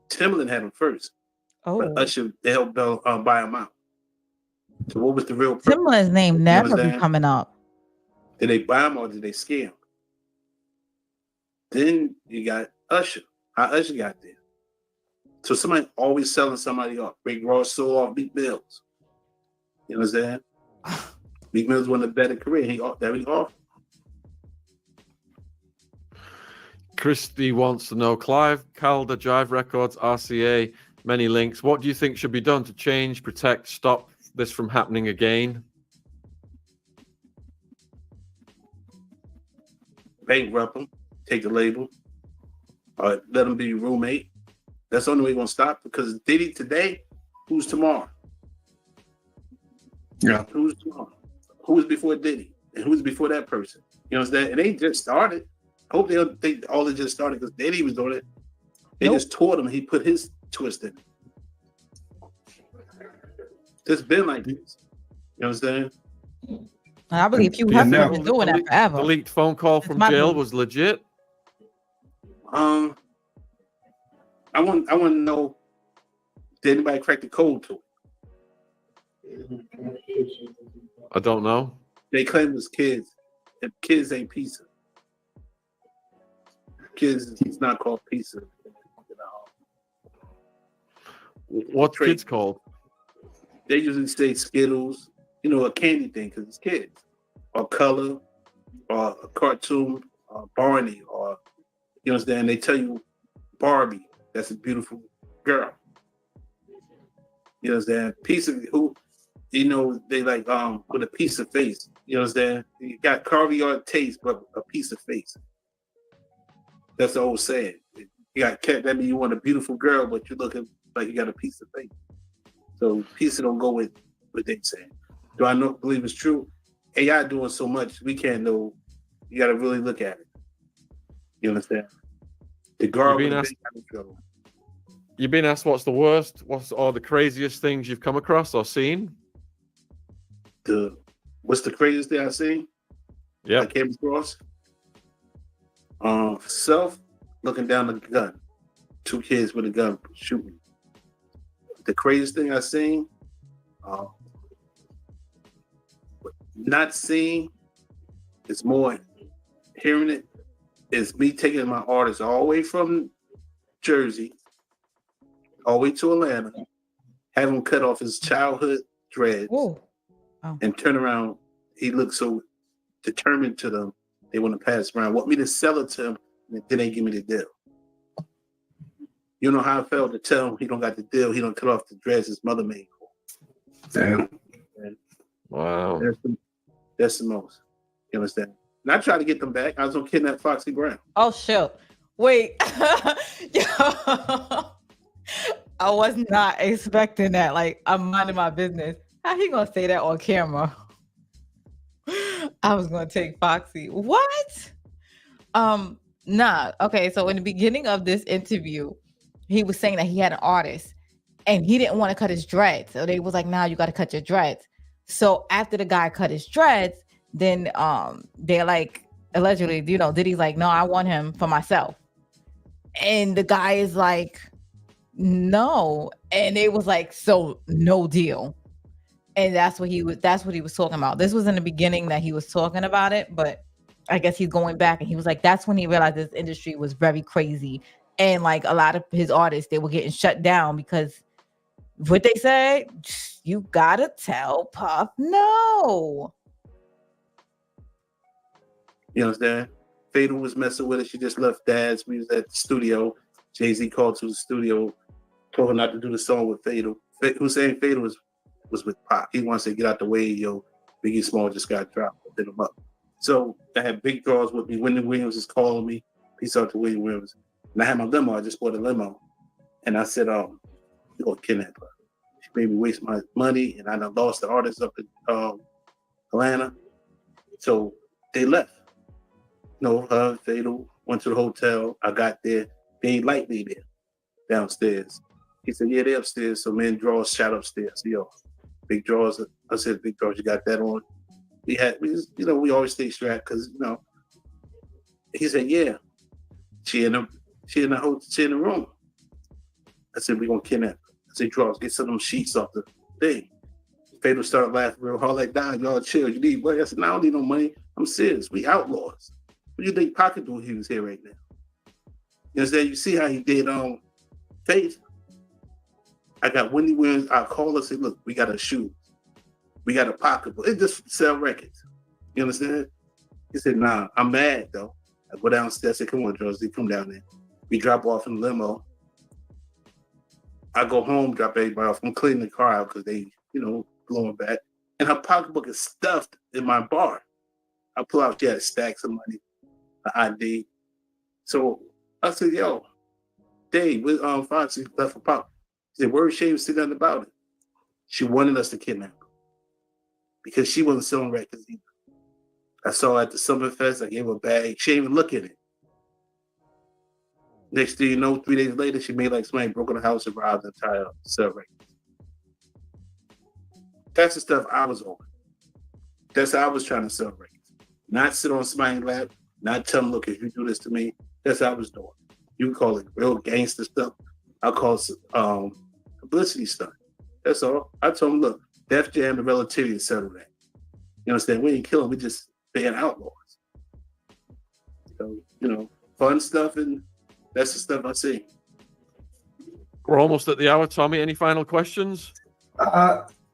[SPEAKER 7] Timberland had him first.
[SPEAKER 2] Oh,
[SPEAKER 7] but Usher, they helped buy him out. So what was the real purpose?
[SPEAKER 2] Timberland's name never be coming up.
[SPEAKER 7] Did they buy him or did they scare him? Then you got Usher. How Usher got there. So somebody always selling somebody off. Rick Ross sold off Meek Mills. You know what I'm saying? Meek Mills won a better career. He offered.
[SPEAKER 9] Christy wants to know, Clive, Calder, Jive Records, RCA, many links. What do you think should be done to change, protect, stop this from happening again?
[SPEAKER 7] Bankrupt them, take the label, or let them be your roommate. That's the only way you're going to stop, because Diddy today, who's tomorrow?
[SPEAKER 10] Yeah.
[SPEAKER 7] Who's tomorrow? Who was before Diddy? And who was before that person? You know what I'm saying? And they just started. I hope they don't think all it just started because Diddy was doing it. They just taught him. He put his twist in it. It's been like this. You know what I'm saying?
[SPEAKER 2] I believe Hugh Hefner was doing that forever.
[SPEAKER 9] The leaked phone call from jail was legit.
[SPEAKER 7] I want to know, did anybody crack the code to it?
[SPEAKER 9] I don't know.
[SPEAKER 7] They claim it was kids. If kids ain't pizza. Kids, it's not called pizza.
[SPEAKER 9] What's kids called?
[SPEAKER 7] They usually say Skittles, a candy thing, because it's kids. Or color, or a cartoon, or Barney, or, you know what I'm saying? They tell you Barbie, that's a beautiful girl. You know what I'm saying? Piece of who, they like with a piece of face. You know what I'm saying? You got caviar taste, but a piece of face. That's the old saying. You got cat. That means you want a beautiful girl, but you're looking like you got a piece of fake. So pieces don't go with what they say. Do I believe it's true? AI doing so much, we can't know. You got to really look at it. You understand? The guard with the big trouble.
[SPEAKER 9] You've been asked what's the worst, what's all the craziest things you've come across or seen?
[SPEAKER 7] What's the craziest thing I've seen?
[SPEAKER 9] Yeah.
[SPEAKER 7] I came across? Self looking down the gun. 2 kids with a gun shooting. The craziest thing I've seen, not seeing, it's more hearing it, is me taking my artist all the way from Jersey, all the way to Atlanta, have him cut off his childhood dreads, and turn around. He looked so determined to them. They want to pass around, want me to sell it to him, and then they give me the deal. You know how I felt to tell him he don't got the deal. He don't cut off the dreads his mother made for him. Damn.
[SPEAKER 9] Wow.
[SPEAKER 7] That's the most. You understand? And I tried to get them back. I was gonna kidnap Foxy Brown.
[SPEAKER 2] Oh shit. Wait. Yo. I was not expecting that. Like, I'm minding my business. How he gonna say that on camera? I was gonna take Foxy. What? Nah. Okay, so in the beginning of this interview, he was saying that he had an artist and he didn't want to cut his dreads. So they was like, nah, you got to cut your dreads. So after the guy cut his dreads, then they're like, allegedly, Diddy's like, no, I want him for myself. And the guy is like, no. And it was like, so no deal. And that's what he was talking about. This was in the beginning that he was talking about it, but I guess he's going back and he was like, that's when he realized this industry was very crazy. And like a lot of his artists, they were getting shut down because what they say, you gotta tell Puff no.
[SPEAKER 7] You understand? Fatal was messing with it. She just left Dad's. We was at the studio. Jay-Z called to the studio, told her not to do the song with Fatal. Hussein Fatal was with Pop. He wants to get out the way, yo. Biggie Small just got dropped. I did him up. So I had big draws with me. Wendy Williams is calling me. Peace out to Wendy Williams. And I had my limo. I just bought a limo. And I said, you're going to kidnap her. She made me waste my money. And I done lost the artist up in Atlanta. So they left. Her, Fatal, went to the hotel. I got there. They ain't like me there downstairs. He said, yeah, they're upstairs. So me and Draws shot upstairs. Yo, big Draws. I said, big Draws, you got that on? We always stay strapped because, he said, yeah. She in the room. I said, we're gonna kidnap her. I said, Draws, get some of them sheets off the thing. Fatal started laughing real hard, like, nah, y'all chill. You need money? I said, no, I don't need no money. I'm serious. We outlaws. What do you think Pocket doing? He was here right now. You understand? You see how he did Faith. I got Wendy Williams. I called her and said, look, we got a shoe. We got a pocketbook. It just sell records. You understand? He said, nah, I'm mad though. I go downstairs. I said, come on, Josie, come down there. We drop off in the limo. I go home, drop everybody off. I'm cleaning the car out because they, blowing back. And her pocketbook is stuffed in my bar. I pull out, she had stacks of money, an ID. So I said, yo, Dave, with Foxy left for Pop. He said, word she was nothing about it. She wanted us to kidnap her because she wasn't selling records either. I saw her at the Summerfest. I gave her a bag. She didn't even look at it. Next thing you know, 3 days later, she made like somebody broke in the house and robbed the entire sell records. That's the stuff I was on. That's how I was trying to sell records. Not sit on somebody's lap, not tell them, look, if you do this to me, that's how I was doing. You can call it real gangster stuff. I call it publicity stuff. That's all. I told them, look, Def Jam and Relativity settle that. You understand? We ain't killing, we just being outlaws. So, fun stuff, and that's the stuff I see.
[SPEAKER 9] We're almost at the hour, Tommy. Any final questions?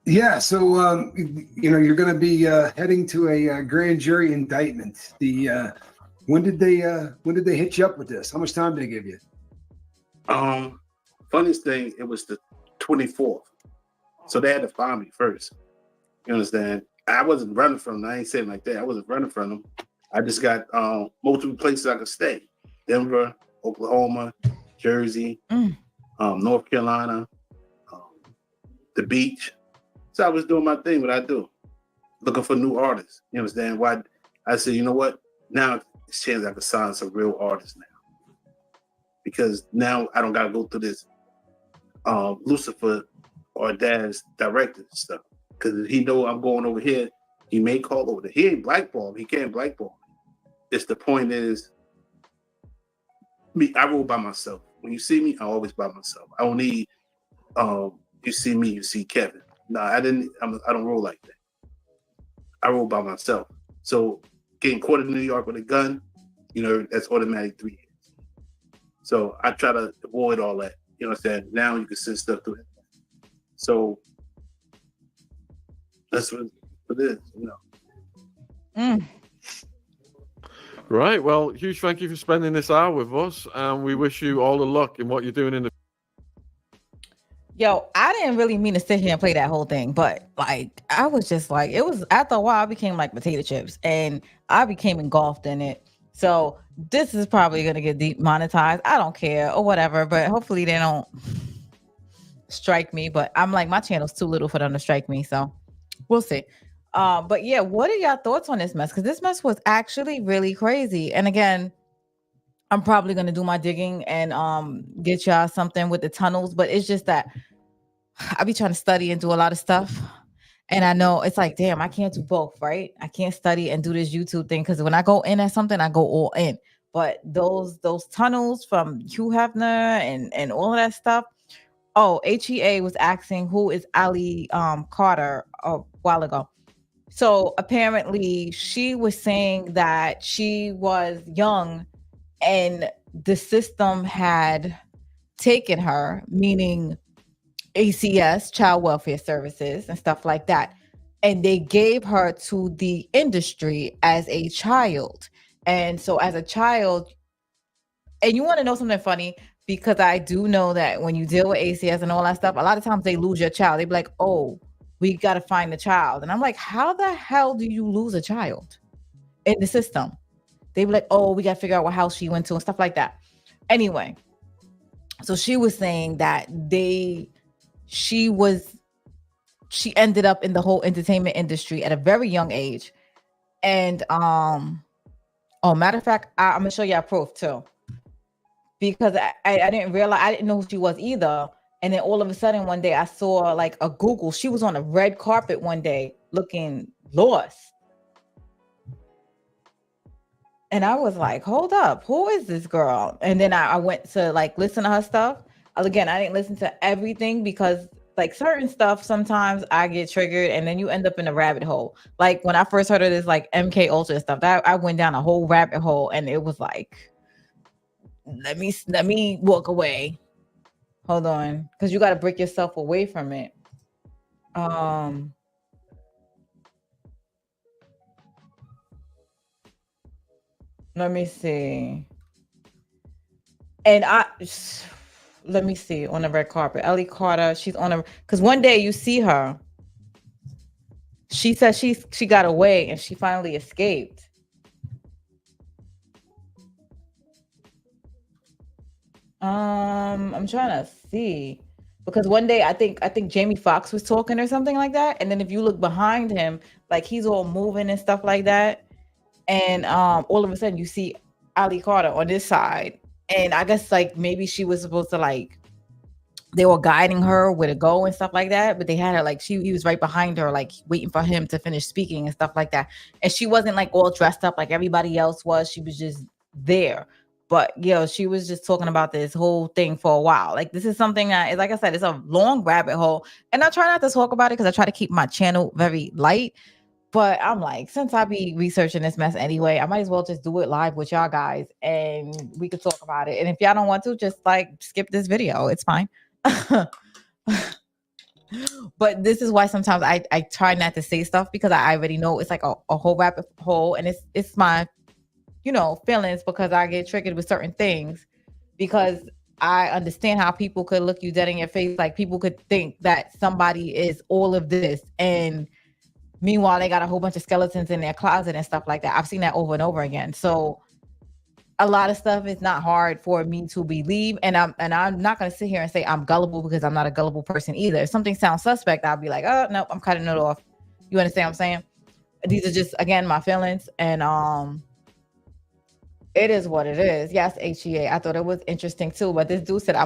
[SPEAKER 10] Yeah. So, you're going to be heading to a grand jury indictment. When did they hit you up with this? How much time did they give you?
[SPEAKER 7] Funniest thing, it was the 24th. So they had to find me first. You understand? I wasn't running from them. I ain't saying like that. I wasn't running from them. I just got multiple places I could stay. Denver, Oklahoma, Jersey, North Carolina, the beach. So I was doing my thing, what I do, looking for new artists. You understand? Why I said, you know what? Now it's a chance I can sign some real artists now. Because now I don't gotta go through this Lucifer or Dad's director stuff. Because he know I'm going over here, he may call over there. He ain't blackball. He can't blackball. It's the point is, me. I roll by myself. When you see me, I always by myself. I don't need. You see me, you see Kevin. No, I didn't. I don't roll like that. I roll by myself. So getting caught in New York with a gun, you know, that's automatic 3 years. So I try to avoid all that. You know what I'm saying? Now you can send stuff to it. So that's what it is, you know.
[SPEAKER 9] Right. Well, huge thank you for spending this hour with us, and we wish you all the luck in what you're doing in the.
[SPEAKER 2] Yo, I didn't really mean to sit here and play that whole thing, but like I was just like, it was after a while I became like potato chips and I became engulfed in it. So this is probably gonna get demonetized. I don't care or whatever, but hopefully they don't strike me. But I'm like, my channel's too little for them to strike me, so we'll see. But yeah, what are y'all thoughts on this mess? Because this mess was actually really crazy. And again, I'm probably gonna do my digging and get y'all something with the tunnels, but it's just that I be trying to study and do a lot of stuff. And I know it's like, damn, I can't do both, right? I can't study and do this YouTube thing because when I go in at something, I go all in. But those tunnels from Hugh Hefner and all of that stuff. Oh, HEA was asking who is Ali Carter a while ago. So apparently she was saying that she was young and the system had taken her, meaning ACS, Child Welfare Services, and stuff like that. And they gave her to the industry as a child. And so as a child, and you want to know something funny? Because I do know that when you deal with ACS and all that stuff, a lot of times they lose your child. They be like, oh, we got to find the child. And I'm like, how the hell do you lose a child in the system? They be like, oh, we got to figure out what house she went to and stuff like that. Anyway, so she was saying that she ended up in the whole entertainment industry at a very young age. And matter of fact, I'm gonna show y'all proof too. Because I didn't realize, I didn't know who she was either. And then all of a sudden one day I saw like a Google. She was on a red carpet one day looking lost. And I was like, hold up, who is this girl? And then I went to like listen to her stuff. Again, I didn't listen to everything because like certain stuff, sometimes I get triggered and then you end up in a rabbit hole. Like when I first heard of this like MK Ultra stuff, that I went down a whole rabbit hole and it was like, let me walk away. Hold on, because you got to break yourself away from it. Let me see. And let me see on the red carpet. Ellie Carter, she's on a, because one day you see her. She said she got away and she finally escaped. I'm trying to see because one day I think Jamie Foxx was talking or something like that, and then if you look behind him, like he's all moving and stuff like that, and all of a sudden you see Ali Carter on this side, and I guess like maybe she was supposed to like they were guiding her where to go and stuff like that, but they had her like he was right behind her like waiting for him to finish speaking and stuff like that, and she wasn't like all dressed up like everybody else was. She was just there. But she was just talking about this whole thing for a while. Like this is something that is, like I said, it's a long rabbit hole. And I try not to talk about it because I try to keep my channel very light. But I'm like, since I be researching this mess anyway, I might as well just do it live with y'all guys and we could talk about it. And if y'all don't want to, just like skip this video. It's fine. But this is why sometimes I try not to say stuff because I already know it's like a whole rabbit hole, and it's my feelings because I get triggered with certain things because I understand how people could look you dead in your face. Like people could think that somebody is all of this and meanwhile they got a whole bunch of skeletons in their closet and stuff like that. I've seen that over and over again. So a lot of stuff is not hard for me to believe, and I'm not going to sit here and say I'm gullible, because I'm not a gullible person either. If something sounds suspect, I'll be like, oh no, I'm cutting it off. You understand what I'm saying? These are just, again, my feelings, and it is what it is. Yes, HEA. I thought it was interesting too, but this dude said I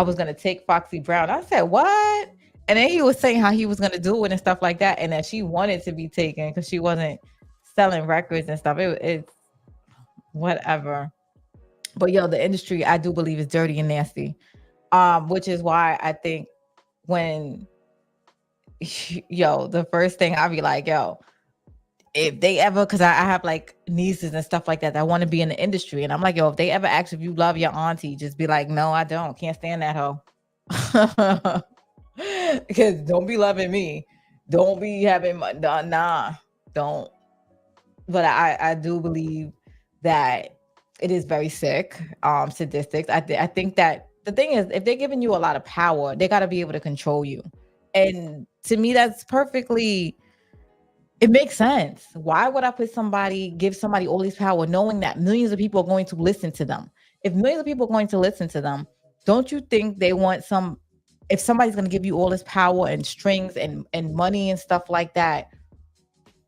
[SPEAKER 2] was gonna take Foxy Brown. I said, what? And then he was saying how he was gonna do it and stuff like that, and that she wanted to be taken because she wasn't selling records and stuff. It's whatever. But yo, the industry, I do believe, is dirty and nasty. Which is why I think when the first thing I'll be like, yo, if they ever, because I have like nieces and stuff like that want to be in the industry, and I'm like, yo, if they ever ask if you love your auntie, just be like, no, I don't. Can't stand that hoe. Because don't be loving me. Don't be having don't. But I do believe that it is very sick, sadistic. I think that the thing is, if they're giving you a lot of power, they got to be able to control you. And to me, that's perfectly, it makes sense. Why would I give somebody all this power, knowing that millions of people are going to listen to them? If millions of people are going to listen to them, don't you think they want if somebody's going to give you all this power and strings and money and stuff like that,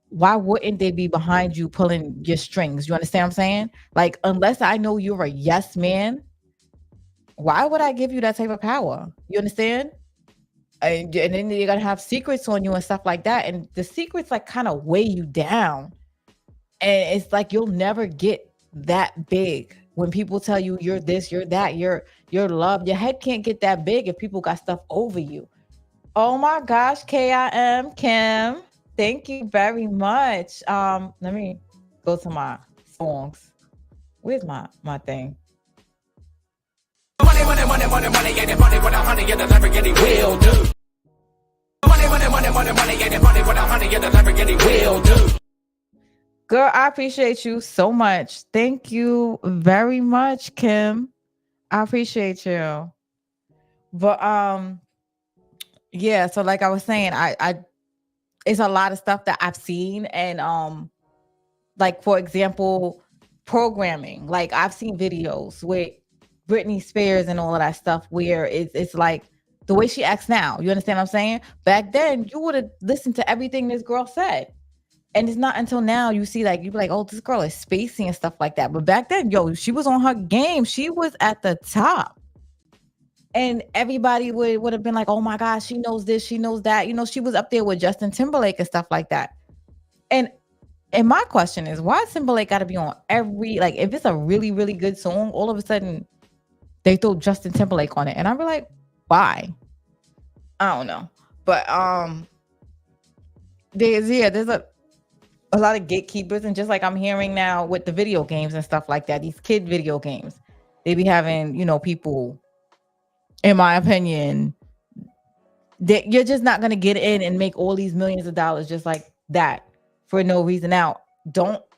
[SPEAKER 2] why wouldn't they be behind you pulling your strings? You understand what I'm saying? Like, unless I know you're a yes man, why would I give you that type of power? You understand? And then you're gonna have secrets on you and stuff like that, and the secrets like kind of weigh you down, and it's like you'll never get that big when people tell you you're this, you're that, you're loved. Your head can't get that big if people got stuff over you. Oh my gosh, Kim, thank you very much. Let me go to my songs. Where's my thing? Money, ain't it funny with a honey and a Lamborghini will do. Money, ain't it funny with a honey and a Lamborghini will do. Girl, I appreciate you so much. Thank you very much, Kim. I appreciate you. But yeah, so like I was saying, I it's a lot of stuff that I've seen, and like, for example, programming. Like, I've seen videos with Britney Spears and all of that stuff where it's like the way she acts now. You understand what I'm saying? Back then, you would have listened to everything this girl said. And it's not until now you see, like, you be like, oh, this girl is spacey and stuff like that. But back then, yo, she was on her game. She was at the top. And everybody would have been like, oh my gosh, she knows this, she knows that. You know, she was up there with Justin Timberlake and stuff like that. And my question is, why Timberlake got to be on every, like, if it's a really, really good song, all of a sudden they throw Justin Timberlake on it. And I'll be like, why? I don't know. But there's a lot of gatekeepers, and just like I'm hearing now with the video games and stuff like that, these kid video games, they be having, people, in my opinion, that you're just not going to get in and make all these millions of dollars just like that for no reason. Now,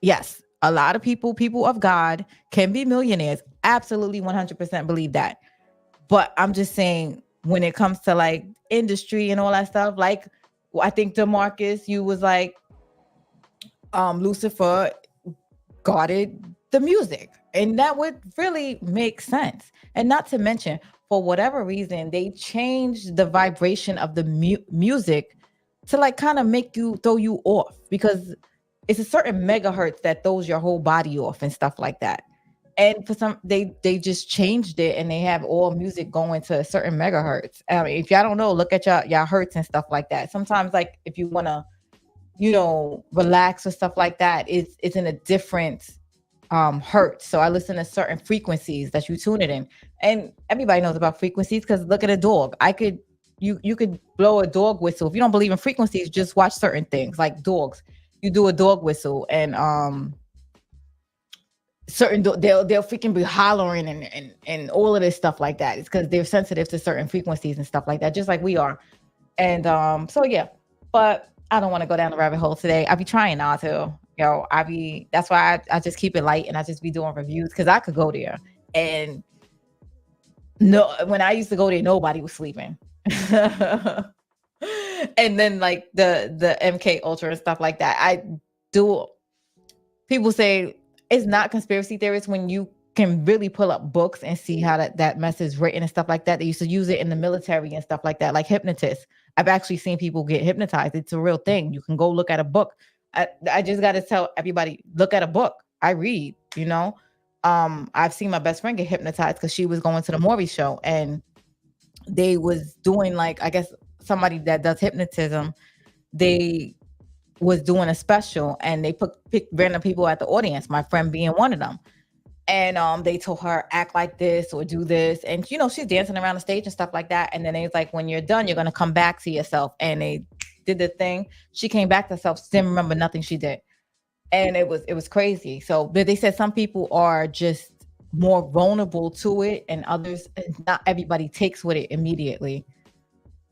[SPEAKER 2] yes, a lot of people of God can be millionaires. Absolutely 100% believe that. But I'm just saying, when it comes to like industry and all that stuff, like, I think DeMarcus, you was like, Lucifer guarded the music, and that would really make sense. And not to mention, for whatever reason, they changed the vibration of the music to like kind of throw you off, because it's a certain megahertz that throws your whole body off and stuff like that. And for some, they just changed it, and they have all music going to a certain megahertz. I mean, if y'all don't know, look at y'all hertz and stuff like that. Sometimes, like, if you want to, relax or stuff like that, it's in a different hertz. So I listen to certain frequencies that you tune it in, and everybody knows about frequencies, because look at a dog. You could blow a dog whistle. If you don't believe in frequencies, just watch certain things like dogs. You do a dog whistle, and they'll freaking be hollering and all of this stuff like that. It's because they're sensitive to certain frequencies and stuff like that, just like we are. And so yeah, but I don't want to go down the rabbit hole today. I be trying not to. That's why I just keep it light, and I just be doing reviews, because I could go there, and no, when I used to go there, nobody was sleeping. And then like the MK Ultra and stuff like that, people say it's not conspiracy theorists when you can really pull up books and see how that mess is written and stuff like that. They used to use it in the military and stuff like that, like hypnotists. I've actually seen people get hypnotized. It's a real thing. You can go look at a book. I just got to tell everybody, look at a book. I read, you know. I've seen my best friend get hypnotized because she was going to the Maury show and they was doing, like, I guess somebody that does hypnotism, they was doing a special and they picked random people at the audience, my friend being one of them. And they told her, act like this or do this. And, you know, she's dancing around the stage and stuff like that. And then they was like, when you're done, you're going to come back to yourself. And they did the thing. She came back to herself, didn't remember nothing she did. And it was crazy. So, but they said some people are just more vulnerable to it and others, not everybody takes with it immediately.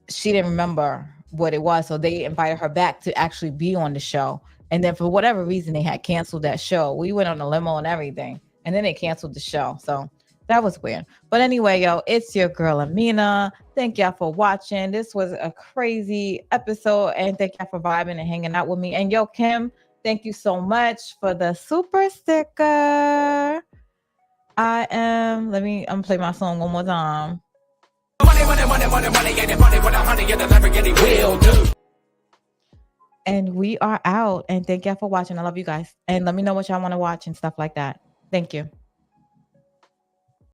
[SPEAKER 2] She didn't remember what it was. So they invited her back to actually be on the show. And then for whatever reason, they had canceled that show. We went on a limo and everything. And then they canceled the show. So that was weird. But anyway, yo, it's your girl, Amina. Thank y'all for watching. This was a crazy episode. And thank y'all for vibing and hanging out with me. And yo, Kim, thank you so much for the super sticker. I'm play my song one more time. And we are out. And thank y'all for watching. I love you guys. And let me know what y'all want to watch and stuff like that. Thank you.